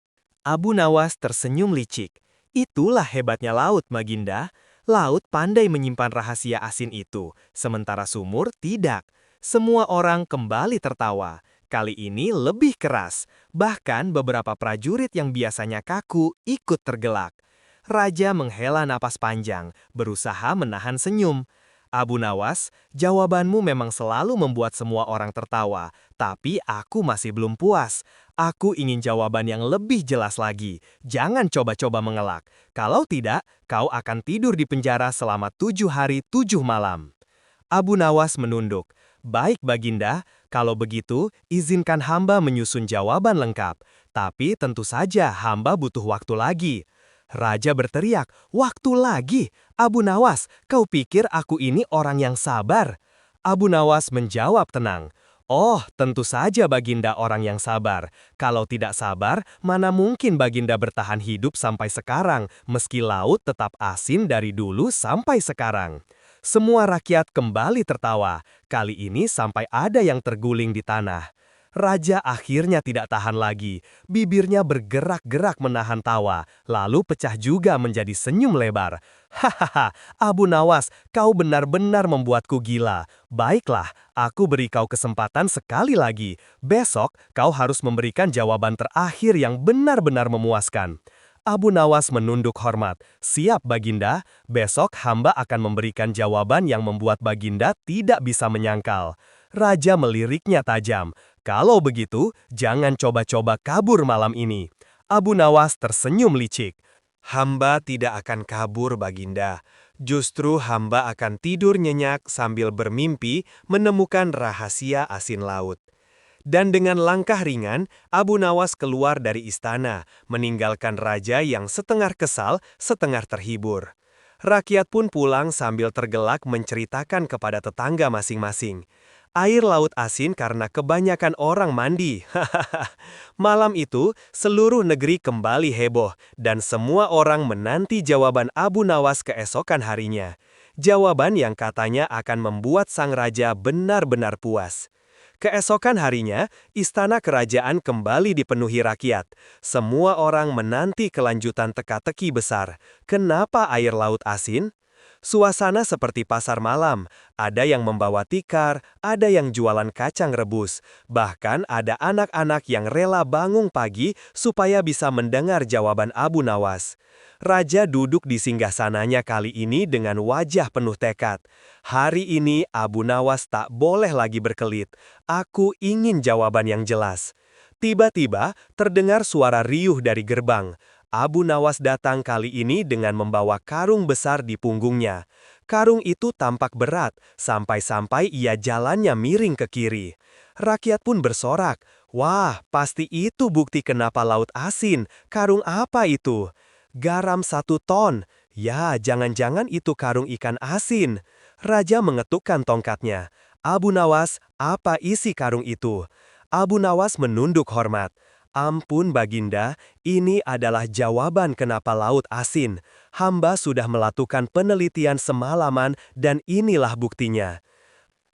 Abu Nawas tersenyum licik. Itulah hebatnya laut, Baginda. Laut pandai menyimpan rahasia asin itu, sementara sumur tidak. Semua orang kembali tertawa. Kali ini lebih keras. Bahkan beberapa prajurit yang biasanya kaku ikut tergelak. Raja menghela napas panjang, berusaha menahan senyum. Abu Nawas, jawabanmu memang selalu membuat semua orang tertawa, tapi aku masih belum puas. Aku ingin jawaban yang lebih jelas lagi. Jangan coba-coba mengelak. Kalau tidak, kau akan tidur di penjara selama 7 hari 7 malam. Abu Nawas menunduk. Baik Baginda, kalau begitu, izinkan hamba menyusun jawaban lengkap. Tapi tentu saja hamba butuh waktu lagi. Raja berteriak, "Waktu lagi? Abu Nawas, kau pikir aku ini orang yang sabar?" Abu Nawas menjawab tenang, "Oh, tentu saja Baginda orang yang sabar. Kalau tidak sabar, mana mungkin Baginda bertahan hidup sampai sekarang, meski laut tetap asin dari dulu sampai sekarang." Semua rakyat kembali tertawa, kali ini sampai ada yang terguling di tanah. Raja akhirnya tidak tahan lagi, bibirnya bergerak-gerak menahan tawa, lalu pecah juga menjadi senyum lebar. "Hahaha, Abu Nawas, kau benar-benar membuatku gila. Baiklah, aku beri kau kesempatan sekali lagi. Besok, kau harus memberikan jawaban terakhir yang benar-benar memuaskan." Abu Nawas menunduk hormat. "Siap Baginda, besok hamba akan memberikan jawaban yang membuat Baginda tidak bisa menyangkal." Raja meliriknya tajam. "Kalau begitu, jangan coba-coba kabur malam ini." Abu Nawas tersenyum licik. Hamba tidak akan kabur, Baginda. Justru hamba akan tidur nyenyak sambil bermimpi menemukan rahasia asin laut. Dan dengan langkah ringan, Abu Nawas keluar dari istana, meninggalkan raja yang setengah kesal, setengah terhibur. Rakyat pun pulang sambil tergelak menceritakan kepada tetangga masing-masing. Air laut asin karena kebanyakan orang mandi. Malam itu, seluruh negeri kembali heboh, dan semua orang menanti jawaban Abu Nawas keesokan harinya. Jawaban yang katanya akan membuat sang raja benar-benar puas. Keesokan harinya, istana kerajaan kembali dipenuhi rakyat. Semua orang menanti kelanjutan teka-teki besar. Kenapa air laut asin? Suasana seperti pasar malam, ada yang membawa tikar, ada yang jualan kacang rebus, bahkan ada anak-anak yang rela bangun pagi supaya bisa mendengar jawaban Abu Nawas. Raja duduk di singgasananya kali ini dengan wajah penuh tekad. Hari ini Abu Nawas tak boleh lagi berkelit. Aku ingin jawaban yang jelas. Tiba-tiba terdengar suara riuh dari gerbang. Abu Nawas datang kali ini dengan membawa karung besar di punggungnya. Karung itu tampak berat, sampai-sampai ia jalannya miring ke kiri. Rakyat pun bersorak, "Wah, pasti itu bukti kenapa laut asin. Karung apa itu?" "Garam 1 ton. Ya, jangan-jangan itu karung ikan asin." Raja mengetukkan tongkatnya. "Abu Nawas, apa isi karung itu?" Abu Nawas menunduk hormat. Ampun Baginda, ini adalah jawaban kenapa laut asin. Hamba sudah melakukan penelitian semalaman dan inilah buktinya.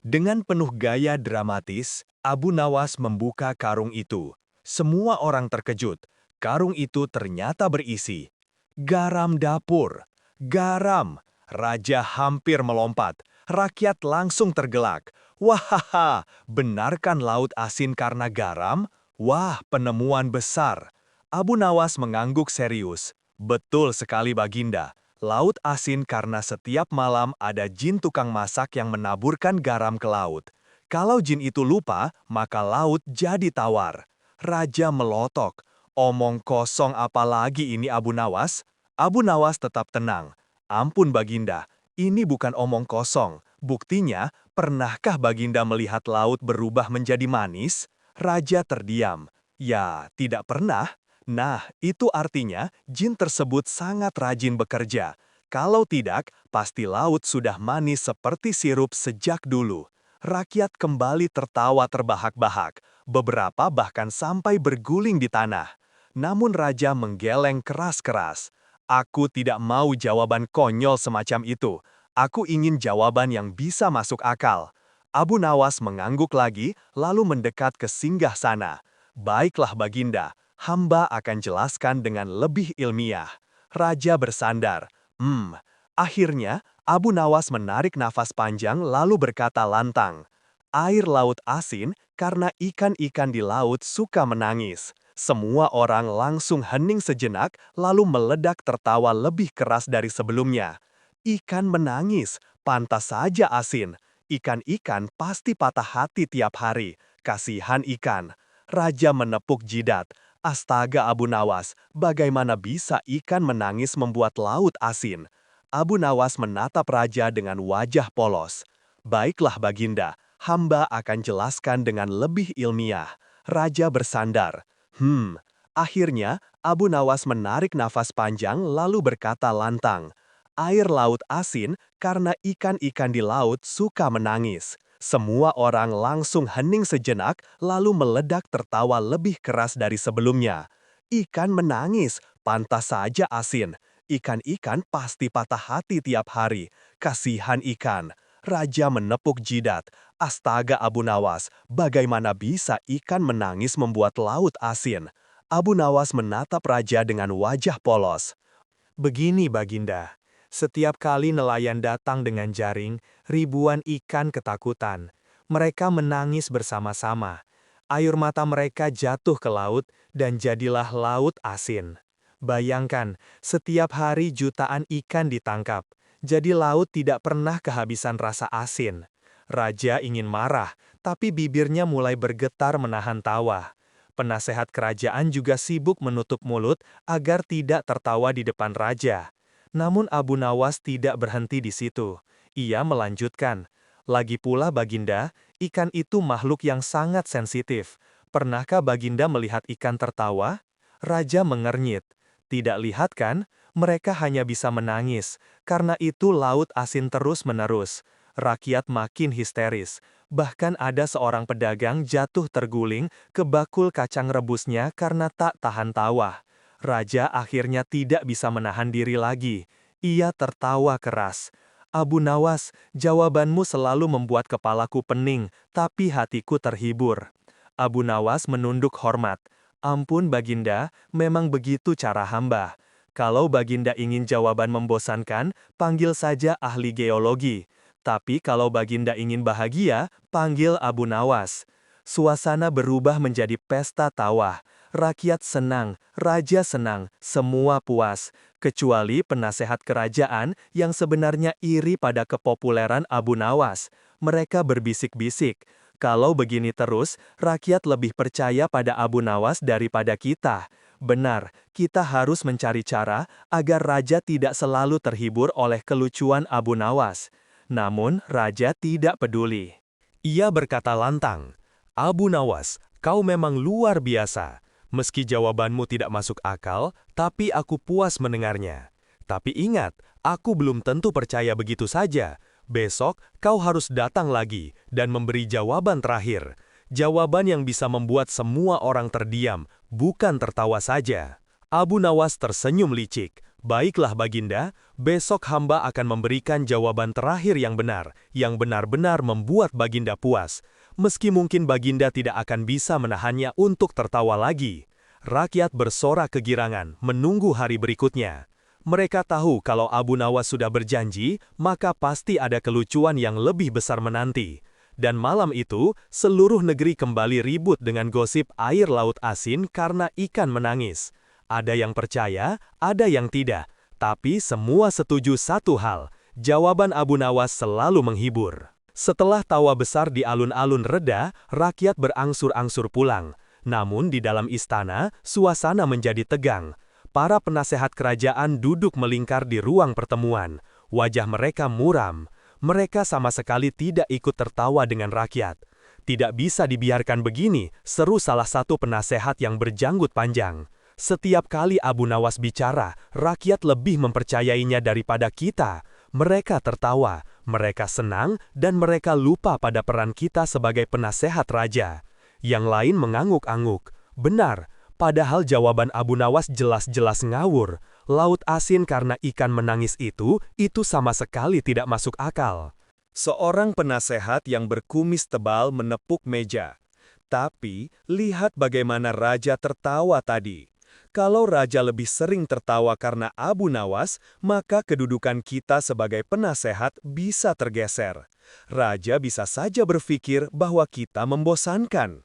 Dengan penuh gaya dramatis, Abu Nawas membuka karung itu. Semua orang terkejut. Karung itu ternyata berisi garam dapur. Garam! Raja hampir melompat. Rakyat langsung tergelak. Wahaha, benarkan laut asin karena garam? Wah, penemuan besar. Abu Nawas mengangguk serius. Betul sekali Baginda. Laut asin karena setiap malam ada jin tukang masak yang menaburkan garam ke laut. Kalau jin itu lupa, maka laut jadi tawar. Raja melotok. Omong kosong apa lagi ini Abu Nawas? Abu Nawas tetap tenang. Ampun Baginda, ini bukan omong kosong. Buktinya, pernahkah Baginda melihat laut berubah menjadi manis? Raja terdiam. Ya, tidak pernah. Nah, itu artinya jin tersebut sangat rajin bekerja. Kalau tidak, pasti laut sudah manis seperti sirup sejak dulu. Rakyat kembali tertawa terbahak-bahak. Beberapa bahkan sampai berguling di tanah. Namun raja menggeleng keras-keras. Aku tidak mau jawaban konyol semacam itu. Aku ingin jawaban yang bisa masuk akal. Abu Nawas mengangguk lagi, lalu mendekat ke singgah sana. Baiklah Baginda, hamba akan jelaskan dengan lebih ilmiah. Raja bersandar. Akhirnya, Abu Nawas menarik nafas panjang lalu berkata lantang. Air laut asin karena ikan-ikan di laut suka menangis. Semua orang langsung hening sejenak lalu meledak tertawa lebih keras dari sebelumnya. Ikan menangis, pantas saja asin. Ikan-ikan pasti patah hati tiap hari. Kasihan ikan. Raja menepuk jidat. Astaga Abu Nawas, bagaimana bisa ikan menangis membuat laut asin? Abu Nawas menatap raja dengan wajah polos. Baiklah Baginda, hamba akan jelaskan dengan lebih ilmiah. Raja bersandar. Akhirnya Abu Nawas menarik nafas panjang lalu berkata lantang. Air laut asin karena ikan-ikan di laut suka menangis. Semua orang langsung hening sejenak lalu meledak tertawa lebih keras dari sebelumnya. Ikan menangis, pantas saja asin. Ikan-ikan pasti patah hati tiap hari. Kasihan ikan. Raja menepuk jidat. Astaga Abu Nawas, bagaimana bisa ikan menangis membuat laut asin? Abu Nawas menatap raja dengan wajah polos. Begini Baginda. Setiap kali nelayan datang dengan jaring, ribuan ikan ketakutan. Mereka menangis bersama-sama. Air mata mereka jatuh ke laut dan jadilah laut asin. Bayangkan, setiap hari jutaan ikan ditangkap. Jadi laut tidak pernah kehabisan rasa asin. Raja ingin marah, tapi bibirnya mulai bergetar menahan tawa. Penasehat kerajaan juga sibuk menutup mulut agar tidak tertawa di depan raja. Namun Abu Nawas tidak berhenti di situ. Ia melanjutkan, lagi pula Baginda, ikan itu makhluk yang sangat sensitif. Pernahkah Baginda melihat ikan tertawa? Raja mengernyit. Tidak lihat kan? Mereka hanya bisa menangis. Karena itu laut asin terus-menerus. Rakyat makin histeris. Bahkan ada seorang pedagang jatuh terguling ke bakul kacang rebusnya karena tak tahan tawa. Raja akhirnya tidak bisa menahan diri lagi. Ia tertawa keras. Abu Nawas, jawabanmu selalu membuat kepalaku pening, tapi hatiku terhibur. Abu Nawas menunduk hormat. Ampun Baginda, memang begitu cara hamba. Kalau Baginda ingin jawaban membosankan, panggil saja ahli geologi. Tapi kalau Baginda ingin bahagia, panggil Abu Nawas. Suasana berubah menjadi pesta tawa. Rakyat senang, raja senang, semua puas. Kecuali penasehat kerajaan yang sebenarnya iri pada kepopuleran Abu Nawas. Mereka berbisik-bisik. Kalau begini terus, rakyat lebih percaya pada Abu Nawas daripada kita. Benar, kita harus mencari cara agar raja tidak selalu terhibur oleh kelucuan Abu Nawas. Namun, raja tidak peduli. Ia berkata lantang, Abu Nawas, kau memang luar biasa. Meski jawabanmu tidak masuk akal, tapi aku puas mendengarnya. Tapi ingat, aku belum tentu percaya begitu saja. Besok, kau harus datang lagi dan memberi jawaban terakhir. Jawaban yang bisa membuat semua orang terdiam, Bukan tertawa saja. Abu Nawas tersenyum licik. Baiklah Baginda, besok hamba akan memberikan jawaban terakhir yang benar-benar membuat Baginda puas. Meski mungkin Baginda tidak akan bisa menahannya untuk tertawa lagi. Rakyat bersorak kegirangan, menunggu hari berikutnya. Mereka tahu kalau Abu Nawas sudah berjanji, maka pasti ada kelucuan yang lebih besar menanti. Dan malam itu, seluruh negeri kembali ribut dengan gosip air laut asin karena ikan menangis. Ada yang percaya, ada yang tidak. Tapi semua setuju satu hal, jawaban Abu Nawas selalu menghibur. Setelah tawa besar di alun-alun reda, rakyat berangsur-angsur pulang. Namun di dalam istana, suasana menjadi tegang. Para penasehat kerajaan duduk melingkar di ruang pertemuan. Wajah mereka muram. Mereka sama sekali tidak ikut tertawa dengan rakyat. Tidak bisa dibiarkan begini, seru salah satu penasehat yang berjanggut panjang. Setiap kali Abu Nawas bicara, rakyat lebih mempercayainya daripada kita. Mereka tertawa, mereka senang, dan mereka lupa pada peran kita sebagai penasehat raja. Yang lain mengangguk-angguk. Benar, padahal jawaban Abu Nawas jelas-jelas ngawur. Laut asin karena ikan menangis itu sama sekali tidak masuk akal. Seorang penasehat yang berkumis tebal menepuk meja. Tapi, lihat bagaimana raja tertawa tadi. Kalau raja lebih sering tertawa karena Abu Nawas, maka kedudukan kita sebagai penasehat bisa tergeser. Raja bisa saja berpikir bahwa kita membosankan.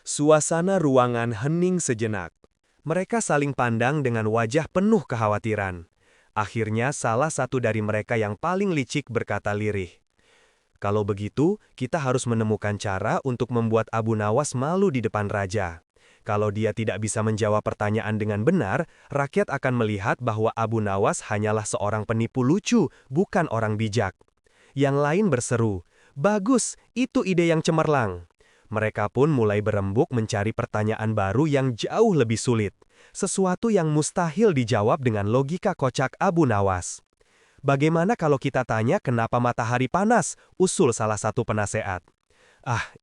Suasana ruangan hening sejenak. Mereka saling pandang dengan wajah penuh kekhawatiran. Akhirnya salah satu dari mereka yang paling licik berkata lirih. Kalau begitu, kita harus menemukan cara untuk membuat Abu Nawas malu di depan raja. Kalau dia tidak bisa menjawab pertanyaan dengan benar, rakyat akan melihat bahwa Abu Nawas hanyalah seorang penipu lucu, bukan orang bijak. Yang lain berseru, "Bagus, itu ide yang cemerlang." Mereka pun mulai berembuk mencari pertanyaan baru yang jauh lebih sulit. Sesuatu yang mustahil dijawab dengan logika kocak Abu Nawas. "Bagaimana kalau kita tanya kenapa matahari panas?" usul salah satu penasehat.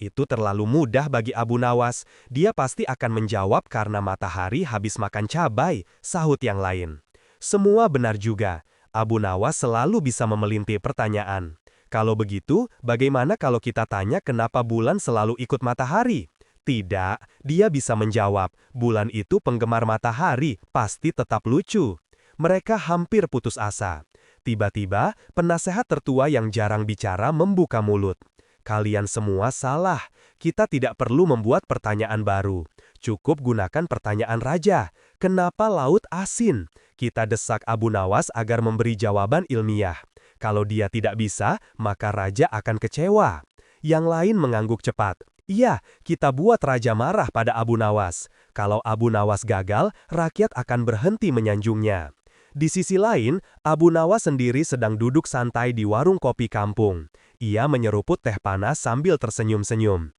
Itu terlalu mudah bagi Abu Nawas. Dia pasti akan menjawab karena matahari habis makan cabai, sahut yang lain. Semua benar juga. Abu Nawas selalu bisa memelintir pertanyaan. Kalau begitu, bagaimana kalau kita tanya kenapa bulan selalu ikut matahari? Tidak, dia bisa menjawab. Bulan itu penggemar matahari, pasti tetap lucu. Mereka hampir putus asa. Tiba-tiba, penasehat tertua yang jarang bicara membuka mulut. Kalian semua salah. Kita tidak perlu membuat pertanyaan baru. Cukup gunakan pertanyaan raja. Kenapa laut asin? Kita desak Abu Nawas agar memberi jawaban ilmiah. Kalau dia tidak bisa, maka raja akan kecewa. Yang lain mengangguk cepat. Iya, kita buat raja marah pada Abu Nawas. Kalau Abu Nawas gagal, rakyat akan berhenti menyanjungnya. Di sisi lain, Abu Nawas sendiri sedang duduk santai di warung kopi kampung. Ia menyeruput teh panas sambil tersenyum-senyum.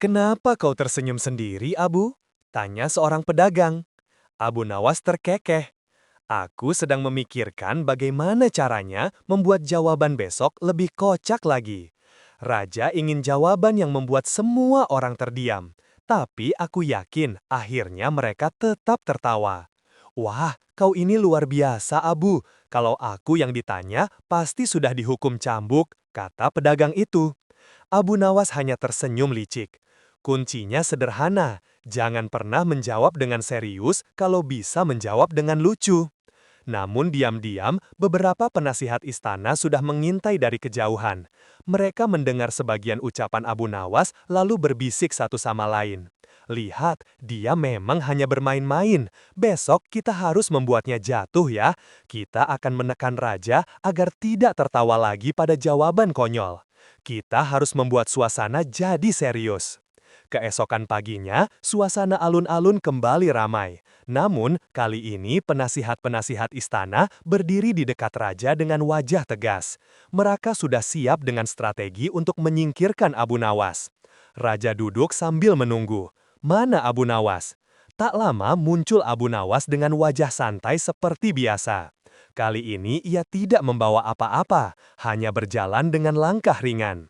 "Kenapa kau tersenyum sendiri, Abu?" tanya seorang pedagang. Abu Nawas terkekeh. "Aku sedang memikirkan bagaimana caranya membuat jawaban besok lebih kocak lagi. Raja ingin jawaban yang membuat semua orang terdiam. Tapi aku yakin akhirnya mereka tetap tertawa." "Wah, kau ini luar biasa, Abu. Kalau aku yang ditanya, pasti sudah dihukum cambuk," kata pedagang itu. Abu Nawas hanya tersenyum licik. "Kuncinya sederhana, jangan pernah menjawab dengan serius kalau bisa menjawab dengan lucu." Namun diam-diam, beberapa penasihat istana sudah mengintai dari kejauhan. Mereka mendengar sebagian ucapan Abu Nawas lalu berbisik satu sama lain. "Lihat, dia memang hanya bermain-main. Besok kita harus membuatnya jatuh ya. Kita akan menekan raja agar tidak tertawa lagi pada jawaban konyol. Kita harus membuat suasana jadi serius." Keesokan paginya, suasana alun-alun kembali ramai. Namun, kali ini penasihat-penasihat istana berdiri di dekat raja dengan wajah tegas. Mereka sudah siap dengan strategi untuk menyingkirkan Abu Nawas. Raja duduk sambil menunggu. Mana Abu Nawas? Tak lama muncul Abu Nawas dengan wajah santai seperti biasa. Kali ini ia tidak membawa apa-apa, hanya berjalan dengan langkah ringan.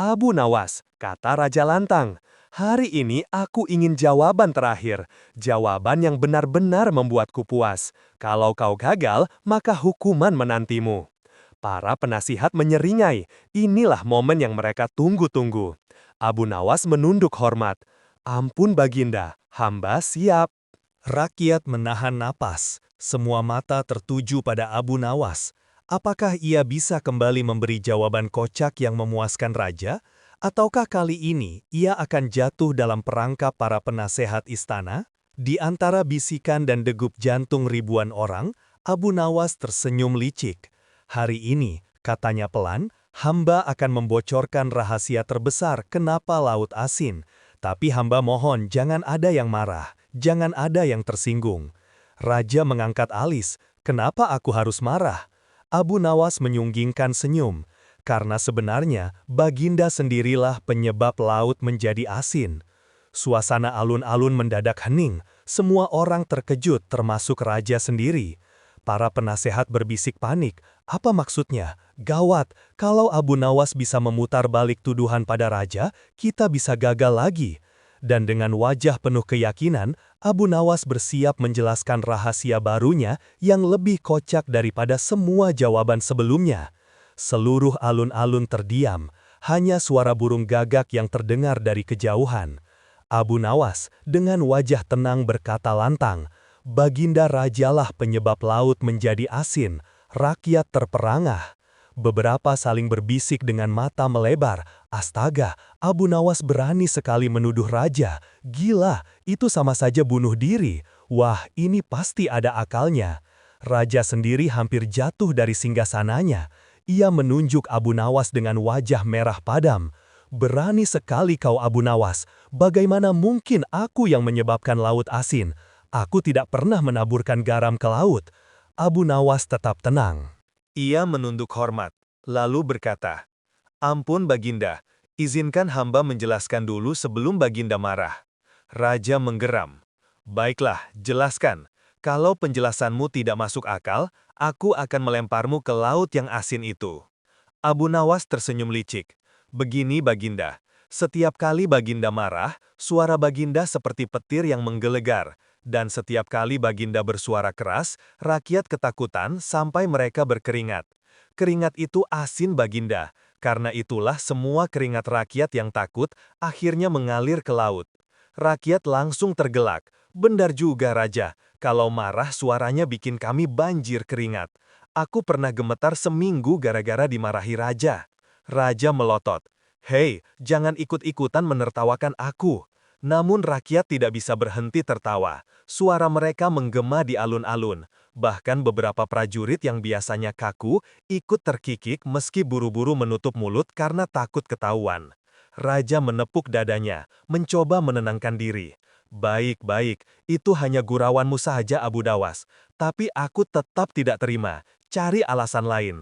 Abu Nawas, kata Raja Lantang. Hari ini aku ingin jawaban terakhir. Jawaban yang benar-benar membuatku puas. Kalau kau gagal, maka hukuman menantimu. Para penasihat menyeringai. Inilah momen yang mereka tunggu-tunggu. Abu Nawas menunduk hormat. Ampun Baginda, hamba siap. Rakyat menahan napas. Semua mata tertuju pada Abu Nawas. Apakah ia bisa kembali memberi jawaban kocak yang memuaskan raja? Ataukah kali ini ia akan jatuh dalam perangkap para penasehat istana? Di antara bisikan dan degup jantung ribuan orang, Abu Nawas tersenyum licik. Hari ini, katanya pelan, hamba akan membocorkan rahasia terbesar kenapa Laut Asin. Tapi hamba mohon jangan ada yang marah, jangan ada yang tersinggung. Raja mengangkat alis, kenapa aku harus marah? Abu Nawas menyunggingkan senyum. Karena sebenarnya Baginda sendirilah penyebab laut menjadi asin. Suasana alun-alun mendadak hening, semua orang terkejut termasuk raja sendiri. Para penasehat berbisik panik, apa maksudnya? Gawat, kalau Abu Nawas bisa memutar balik tuduhan pada raja, kita bisa gagal lagi. Dan dengan wajah penuh keyakinan, Abu Nawas bersiap menjelaskan rahasia barunya yang lebih kocak daripada semua jawaban sebelumnya. Seluruh alun-alun terdiam, hanya suara burung gagak yang terdengar dari kejauhan. Abu Nawas dengan wajah tenang berkata lantang, Baginda Rajalah penyebab laut menjadi asin, rakyat terperangah. Beberapa saling berbisik dengan mata melebar, astaga, Abu Nawas berani sekali menuduh raja, gila, itu sama saja bunuh diri, wah ini pasti ada akalnya. Raja sendiri hampir jatuh dari singgasananya. Ia menunjuk Abu Nawas dengan wajah merah padam. Berani sekali kau Abu Nawas, bagaimana mungkin aku yang menyebabkan laut asin? Aku tidak pernah menaburkan garam ke laut. Abu Nawas tetap tenang. Ia menunduk hormat, lalu berkata, Ampun Baginda, izinkan hamba menjelaskan dulu sebelum Baginda marah. Raja menggeram. Baiklah, jelaskan. Kalau penjelasanmu tidak masuk akal, aku akan melemparmu ke laut yang asin itu. Abu Nawas tersenyum licik. Begini Baginda, setiap kali Baginda marah, suara Baginda seperti petir yang menggelegar. Dan setiap kali Baginda bersuara keras, rakyat ketakutan sampai mereka berkeringat. Keringat itu asin Baginda, karena itulah semua keringat rakyat yang takut akhirnya mengalir ke laut. Rakyat langsung tergelak. Benar juga Raja, kalau marah suaranya bikin kami banjir keringat. Aku pernah gemetar seminggu gara-gara dimarahi Raja. Raja melotot. Hei, jangan ikut-ikutan menertawakan aku. Namun rakyat tidak bisa berhenti tertawa. Suara mereka menggema di alun-alun. Bahkan beberapa prajurit yang biasanya kaku ikut terkikik meski buru-buru menutup mulut karena takut ketahuan. Raja menepuk dadanya, mencoba menenangkan diri. Baik-baik, itu hanya gurauanmu saja Abu Nawas. Tapi aku tetap tidak terima, cari alasan lain.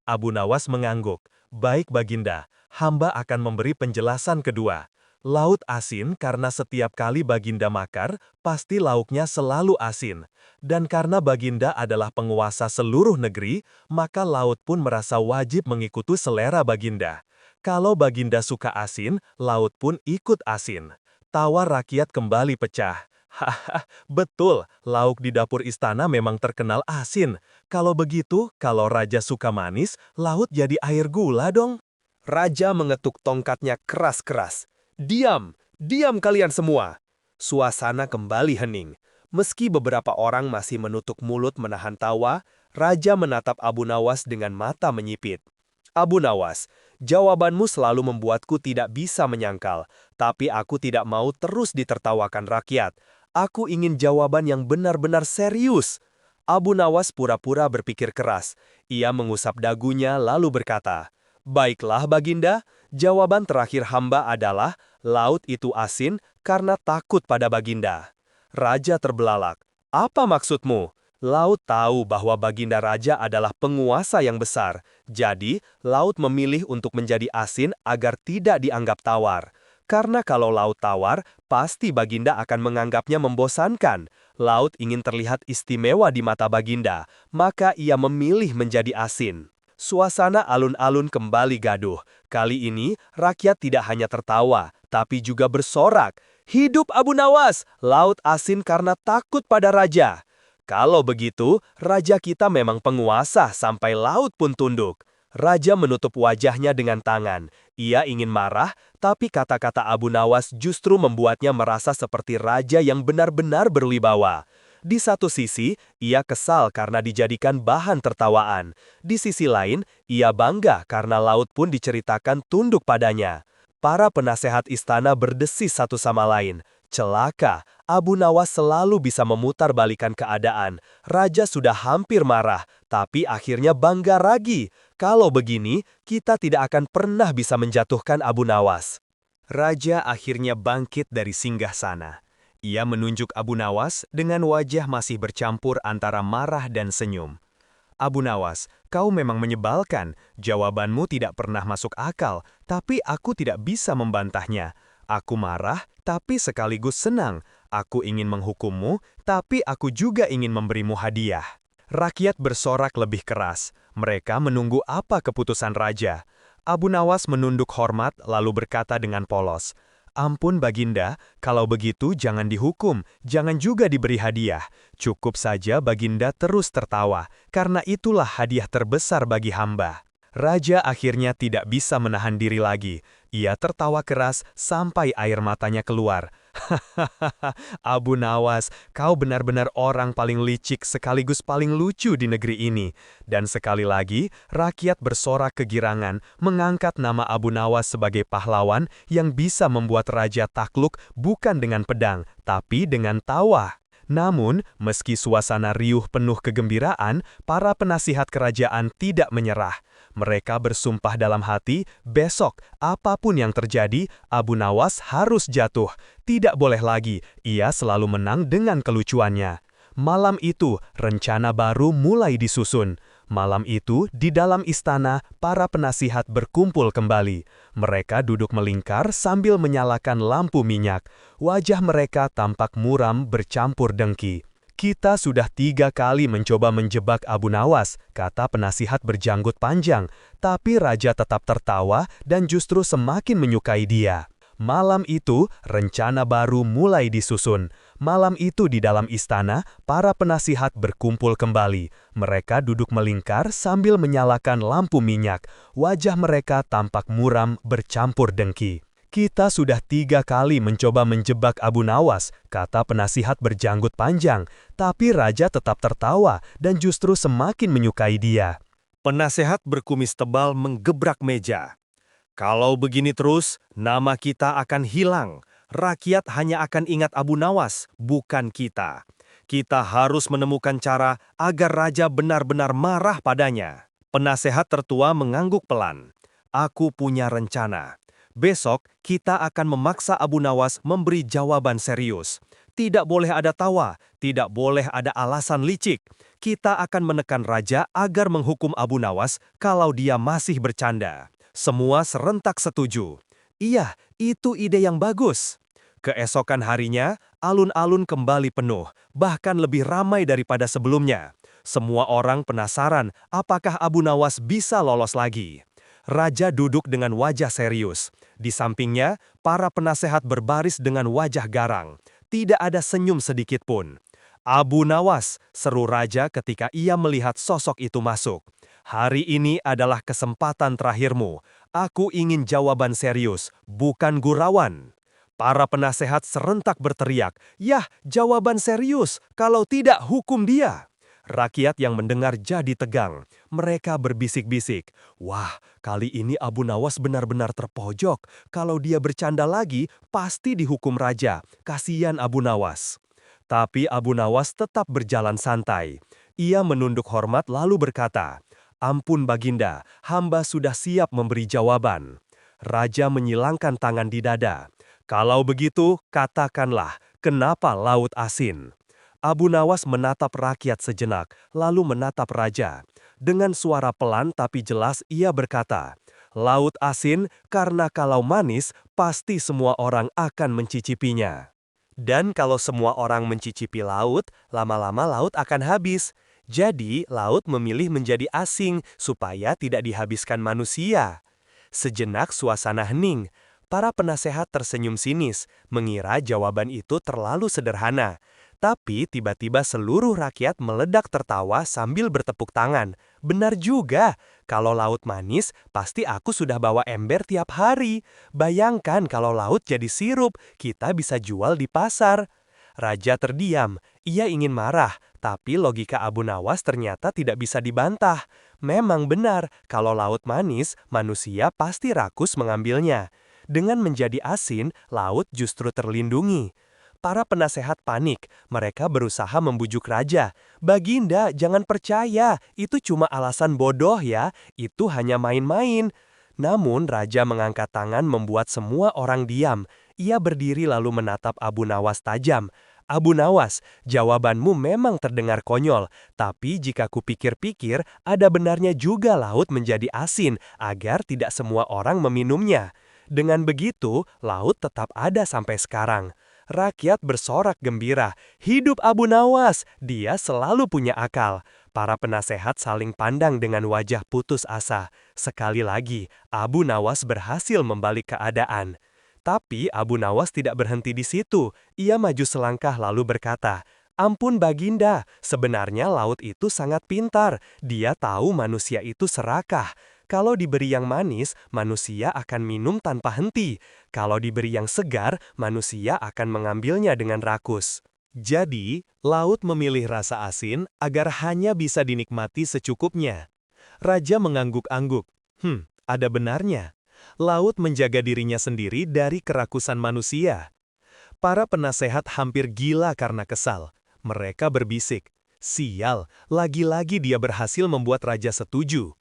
Abu Nawas mengangguk. Baik Baginda, hamba akan memberi penjelasan kedua. Laut asin karena setiap kali Baginda makar, pasti lauknya selalu asin. Dan karena Baginda adalah penguasa seluruh negeri, maka laut pun merasa wajib mengikuti selera Baginda. Kalau Baginda suka asin, laut pun ikut asin. Tawa rakyat kembali pecah. Hahaha, betul, lauk di dapur istana memang terkenal asin. Kalau begitu, kalau Raja suka manis, laut jadi air gula dong. Raja mengetuk tongkatnya keras-keras. Diam, diam kalian semua. Suasana kembali hening. Meski beberapa orang masih menutup mulut menahan tawa, Raja menatap Abu Nawas dengan mata menyipit. Abu Nawas, jawabanmu selalu membuatku tidak bisa menyangkal, tapi aku tidak mau terus ditertawakan rakyat. Aku ingin jawaban yang benar-benar serius. Abu Nawas pura-pura berpikir keras. Ia mengusap dagunya lalu berkata, Baiklah Baginda, jawaban terakhir hamba adalah, laut itu asin karena takut pada Baginda. Raja terbelalak. Apa maksudmu? Laut tahu bahwa Baginda Raja adalah penguasa yang besar, jadi laut memilih untuk menjadi asin agar tidak dianggap tawar. Karena kalau laut tawar, pasti Baginda akan menganggapnya membosankan. Laut ingin terlihat istimewa di mata Baginda, maka ia memilih menjadi asin. Suasana alun-alun kembali gaduh. Kali ini, rakyat tidak hanya tertawa, tapi juga bersorak. Hidup Abu Nawas, laut asin karena takut pada raja. Kalau begitu, raja kita memang penguasa sampai laut pun tunduk. Raja menutup wajahnya dengan tangan. Ia ingin marah, tapi kata-kata Abu Nawas justru membuatnya merasa seperti raja yang benar-benar berwibawa. Di satu sisi, ia kesal karena dijadikan bahan tertawaan. Di sisi lain, ia bangga karena laut pun diceritakan tunduk padanya. Para penasehat istana berdesis satu sama lain. Celaka, Abu Nawas selalu bisa memutarbalikkan keadaan. Raja sudah hampir marah, tapi akhirnya bangga lagi. Kalau begini, kita tidak akan pernah bisa menjatuhkan Abu Nawas. Raja akhirnya bangkit dari singgasana. Ia menunjuk Abu Nawas dengan wajah masih bercampur antara marah dan senyum. Abu Nawas, kau memang menyebalkan. Jawabanmu tidak pernah masuk akal, tapi aku tidak bisa membantahnya. Aku marah, tapi sekaligus senang. Aku ingin menghukummu, tapi aku juga ingin memberimu hadiah. Rakyat bersorak lebih keras. Mereka menunggu apa keputusan raja. Abu Nawas menunduk hormat lalu berkata dengan polos, "Ampun Baginda, kalau begitu jangan dihukum, jangan juga diberi hadiah. Cukup saja Baginda terus tertawa, karena itulah hadiah terbesar bagi hamba." Raja akhirnya tidak bisa menahan diri lagi. Ia tertawa keras sampai air matanya keluar. "Hahaha, Abu Nawas, kau benar-benar orang paling licik sekaligus paling lucu di negeri ini." Dan sekali lagi, rakyat bersorak kegirangan mengangkat nama Abu Nawas sebagai pahlawan yang bisa membuat raja takluk bukan dengan pedang, tapi dengan tawa. Namun, meski suasana riuh penuh kegembiraan, para penasihat kerajaan tidak menyerah. Mereka bersumpah dalam hati, besok, apapun yang terjadi, Abu Nawas harus jatuh. Tidak boleh lagi, ia selalu menang dengan kelucuannya. Malam itu, rencana baru mulai disusun. Malam itu, di dalam istana, para penasihat berkumpul kembali. Mereka duduk melingkar sambil menyalakan lampu minyak. Wajah mereka tampak muram bercampur dengki. "Kita sudah 3 kali mencoba menjebak Abu Nawas," kata penasihat berjanggut panjang, tapi raja tetap tertawa dan justru semakin menyukai dia. Malam itu, rencana baru mulai disusun. Malam itu di dalam istana, para penasihat berkumpul kembali. Mereka duduk melingkar sambil menyalakan lampu minyak. Wajah mereka tampak muram bercampur dengki. "Kita sudah 3 kali mencoba menjebak Abu Nawas," kata penasihat berjanggut panjang, tapi raja tetap tertawa dan justru semakin menyukai dia. Penasehat berkumis tebal menggebrak meja. "Kalau begini terus, nama kita akan hilang. Rakyat hanya akan ingat Abu Nawas, bukan kita. Kita harus menemukan cara agar raja benar-benar marah padanya." Penasehat tertua mengangguk pelan. "Aku punya rencana. Besok, kita akan memaksa Abu Nawas memberi jawaban serius. Tidak boleh ada tawa, tidak boleh ada alasan licik. Kita akan menekan raja agar menghukum Abu Nawas kalau dia masih bercanda." Semua serentak setuju. "Iya, itu ide yang bagus." Keesokan harinya, alun-alun kembali penuh, bahkan lebih ramai daripada sebelumnya. Semua orang penasaran apakah Abu Nawas bisa lolos lagi. Raja duduk dengan wajah serius. Di sampingnya, para penasehat berbaris dengan wajah garang. Tidak ada senyum sedikit pun. "Abu Nawas," seru raja ketika ia melihat sosok itu masuk. "Hari ini adalah kesempatan terakhirmu. Aku ingin jawaban serius, bukan gurauan." Para penasehat serentak berteriak, "Yah, jawaban serius, kalau tidak hukum dia." Rakyat yang mendengar jadi tegang. Mereka berbisik-bisik, "Wah, kali ini Abu Nawas benar-benar terpojok. Kalau dia bercanda lagi, pasti dihukum raja. Kasihan Abu Nawas." Tapi Abu Nawas tetap berjalan santai. Ia menunduk hormat lalu berkata, "Ampun Baginda, hamba sudah siap memberi jawaban." Raja menyilangkan tangan di dada. "Kalau begitu, katakanlah, kenapa laut asin?" Abu Nawas menatap rakyat sejenak, lalu menatap raja. Dengan suara pelan tapi jelas ia berkata, "Laut asin karena kalau manis, pasti semua orang akan mencicipinya. Dan kalau semua orang mencicipi laut, lama-lama laut akan habis. Jadi, laut memilih menjadi asing supaya tidak dihabiskan manusia. Sejenak suasana hening. Para penasehat tersenyum sinis, mengira jawaban itu terlalu sederhana. Tapi tiba-tiba seluruh rakyat meledak tertawa sambil bertepuk tangan. Benar juga, kalau laut manis, pasti aku sudah bawa ember tiap hari. Bayangkan kalau laut jadi sirup, kita bisa jual di pasar. Raja terdiam, ia ingin marah, tapi logika Abu Nawas ternyata tidak bisa dibantah. Memang benar, kalau laut manis, manusia pasti rakus mengambilnya. Dengan menjadi asin, laut justru terlindungi. Para penasehat panik, mereka berusaha membujuk raja. Baginda, jangan percaya, itu cuma alasan bodoh ya, itu hanya main-main. Namun raja mengangkat tangan membuat semua orang diam. Ia berdiri lalu menatap Abu Nawas tajam. Abu Nawas, jawabanmu memang terdengar konyol, tapi jika kupikir-pikir, ada benarnya juga laut menjadi asin agar tidak semua orang meminumnya. Dengan begitu, laut tetap ada sampai sekarang. Rakyat bersorak gembira, hidup Abu Nawas, dia selalu punya akal. Para penasehat saling pandang dengan wajah putus asa. Sekali lagi, Abu Nawas berhasil membalik keadaan. Tapi Abu Nawas tidak berhenti di situ. Ia maju selangkah lalu berkata, "Ampun Baginda, sebenarnya laut itu sangat pintar. Dia tahu manusia itu serakah. Kalau diberi yang manis, manusia akan minum tanpa henti. Kalau diberi yang segar, manusia akan mengambilnya dengan rakus." Jadi, laut memilih rasa asin agar hanya bisa dinikmati secukupnya. Raja mengangguk-angguk. Ada benarnya. Laut menjaga dirinya sendiri dari kerakusan manusia. Para penasehat hampir gila karena kesal. Mereka berbisik, "Sial, lagi-lagi dia berhasil membuat raja setuju."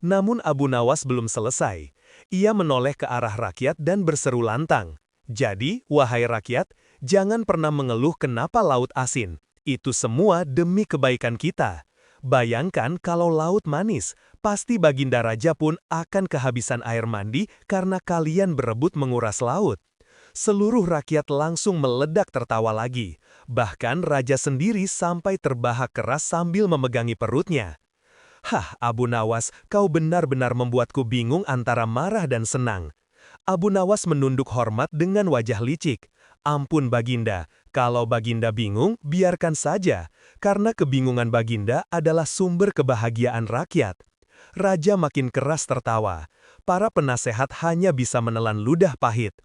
Namun Abu Nawas belum selesai. Ia menoleh ke arah rakyat dan berseru lantang. "Jadi, wahai rakyat, jangan pernah mengeluh kenapa laut asin. Itu semua demi kebaikan kita. Bayangkan kalau laut manis, pasti Baginda Raja pun akan kehabisan air mandi karena kalian berebut menguras laut." Seluruh rakyat langsung meledak tertawa lagi. Bahkan Raja sendiri sampai terbahak keras sambil memegangi perutnya. "Hah, Abu Nawas, kau benar-benar membuatku bingung antara marah dan senang." Abu Nawas menunduk hormat dengan wajah licik. "Ampun Baginda, kalau Baginda bingung, biarkan saja, karena kebingungan Baginda adalah sumber kebahagiaan rakyat." Raja makin keras tertawa. Para penasehat hanya bisa menelan ludah pahit.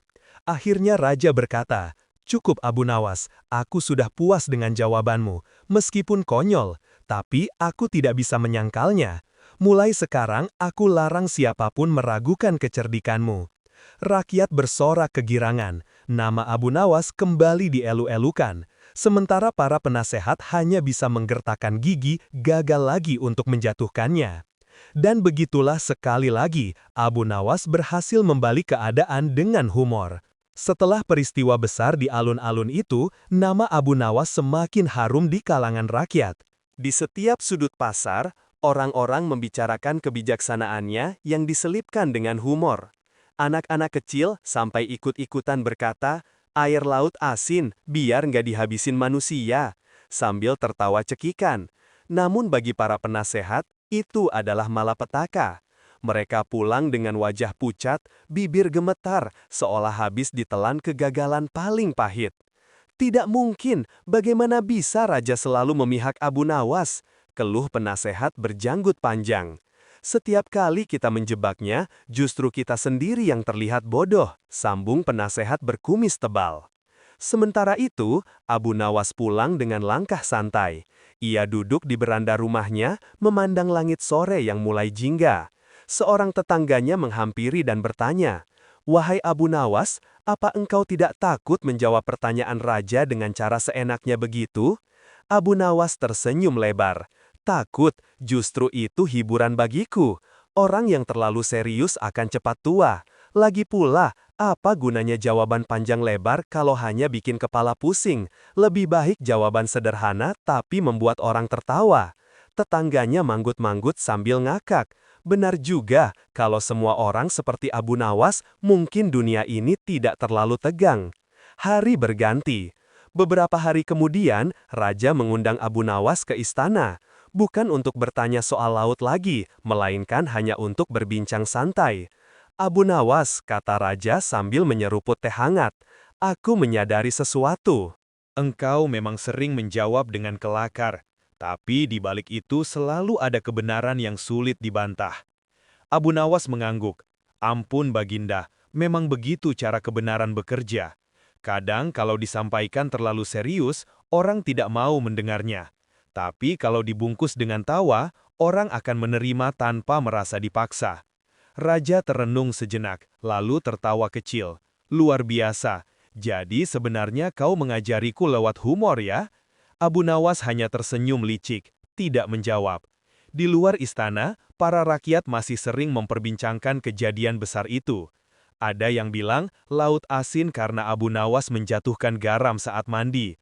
Akhirnya Raja berkata, "Cukup Abu Nawas, aku sudah puas dengan jawabanmu, meskipun konyol, tapi aku tidak bisa menyangkalnya. Mulai sekarang, aku larang siapapun meragukan kecerdikanmu." Rakyat bersorak kegirangan. Nama Abu Nawas kembali dielu-elukan. Sementara para penasehat hanya bisa menggertakkan gigi, gagal lagi untuk menjatuhkannya. Dan begitulah sekali lagi, Abu Nawas berhasil membalik keadaan dengan humor. Setelah peristiwa besar di alun-alun itu, nama Abu Nawas semakin harum di kalangan rakyat. Di setiap sudut pasar, orang-orang membicarakan kebijaksanaannya yang diselipkan dengan humor. Anak-anak kecil sampai ikut-ikutan berkata, "Air laut asin, biar nggak dihabisin manusia," sambil tertawa cekikan. Namun bagi para penasehat, itu adalah malapetaka. Mereka pulang dengan wajah pucat, bibir gemetar, seolah habis ditelan kegagalan paling pahit. "Tidak mungkin, bagaimana bisa Raja selalu memihak Abu Nawas?" keluh penasehat berjanggut panjang. "Setiap kali kita menjebaknya, justru kita sendiri yang terlihat bodoh," sambung penasehat berkumis tebal. Sementara itu, Abu Nawas pulang dengan langkah santai. Ia duduk di beranda rumahnya, memandang langit sore yang mulai jingga. Seorang tetangganya menghampiri dan bertanya, "Wahai Abu Nawas, apa engkau tidak takut menjawab pertanyaan raja dengan cara seenaknya begitu?" Abu Nawas tersenyum lebar. "Takut, justru itu hiburan bagiku. Orang yang terlalu serius akan cepat tua. Lagi pula, apa gunanya jawaban panjang lebar kalau hanya bikin kepala pusing? Lebih baik jawaban sederhana tapi membuat orang tertawa." Tetangganya manggut-manggut sambil ngakak. Benar juga, kalau semua orang seperti Abu Nawas, mungkin dunia ini tidak terlalu tegang. Hari berganti. Beberapa hari kemudian, Raja mengundang Abu Nawas ke istana. Bukan untuk bertanya soal laut lagi, melainkan hanya untuk berbincang santai. Abu Nawas, kata raja sambil menyeruput teh hangat. Aku menyadari sesuatu. Engkau memang sering menjawab dengan kelakar, tapi di balik itu selalu ada kebenaran yang sulit dibantah. Abu Nawas mengangguk. Ampun Baginda, memang begitu cara kebenaran bekerja. Kadang kalau disampaikan terlalu serius, orang tidak mau mendengarnya. Tapi kalau dibungkus dengan tawa, orang akan menerima tanpa merasa dipaksa. Raja terenung sejenak, lalu tertawa kecil. Luar biasa, jadi sebenarnya kau mengajariku lewat humor ya? Abu Nawas hanya tersenyum licik, tidak menjawab. Di luar istana, para rakyat masih sering memperbincangkan kejadian besar itu. Ada yang bilang laut asin karena Abu Nawas menjatuhkan garam saat mandi.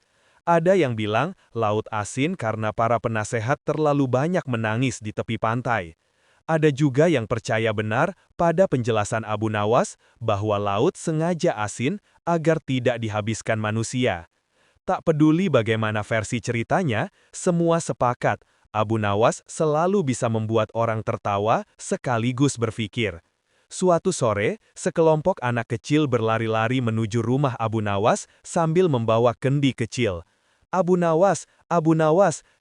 Ada yang bilang laut asin karena para penasehat terlalu banyak menangis di tepi pantai. Ada juga yang percaya benar pada penjelasan Abu Nawas bahwa laut sengaja asin agar tidak dihabiskan manusia. Tak peduli bagaimana versi ceritanya, semua sepakat Abu Nawas selalu bisa membuat orang tertawa sekaligus berpikir. Suatu sore, sekelompok anak kecil berlari-lari menuju rumah Abu Nawas sambil membawa kendi kecil. Abu Nawas,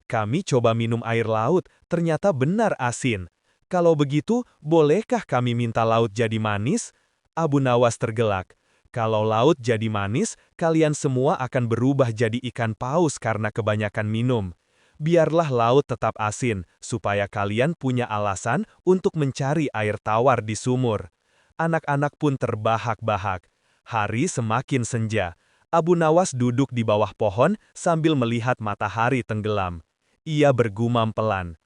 kami coba minum air laut, ternyata benar asin. Kalau begitu, bolehkah kami minta laut jadi manis? Abu Nawas tergelak. Kalau laut jadi manis, kalian semua akan berubah jadi ikan paus karena kebanyakan minum. Biarlah laut tetap asin, supaya kalian punya alasan untuk mencari air tawar di sumur. Anak-anak pun terbahak-bahak. Hari semakin senja. Abu Nawas duduk di bawah pohon sambil melihat matahari tenggelam. Ia bergumam pelan.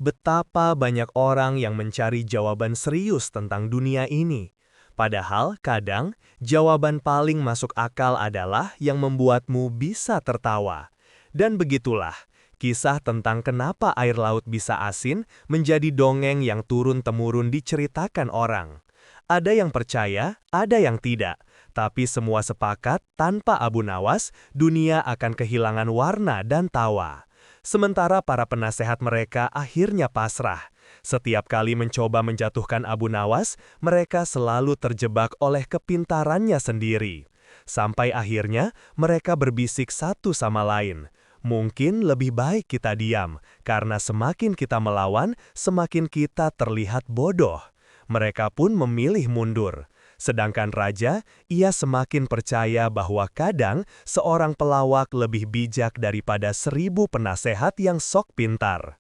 Betapa banyak orang yang mencari jawaban serius tentang dunia ini. Padahal kadang, jawaban paling masuk akal adalah yang membuatmu bisa tertawa. Dan begitulah, kisah tentang kenapa air laut bisa asin menjadi dongeng yang turun-temurun diceritakan orang. Ada yang percaya, ada yang tidak. Tapi semua sepakat, tanpa Abu Nawas, dunia akan kehilangan warna dan tawa. Sementara para penasehat mereka akhirnya pasrah. Setiap kali mencoba menjatuhkan Abu Nawas, mereka selalu terjebak oleh kepintarannya sendiri. Sampai akhirnya, mereka berbisik satu sama lain. Mungkin lebih baik kita diam, karena semakin kita melawan, semakin kita terlihat bodoh. Mereka pun memilih mundur. Sedangkan raja, ia semakin percaya bahwa kadang seorang pelawak lebih bijak daripada 1000 penasehat yang sok pintar.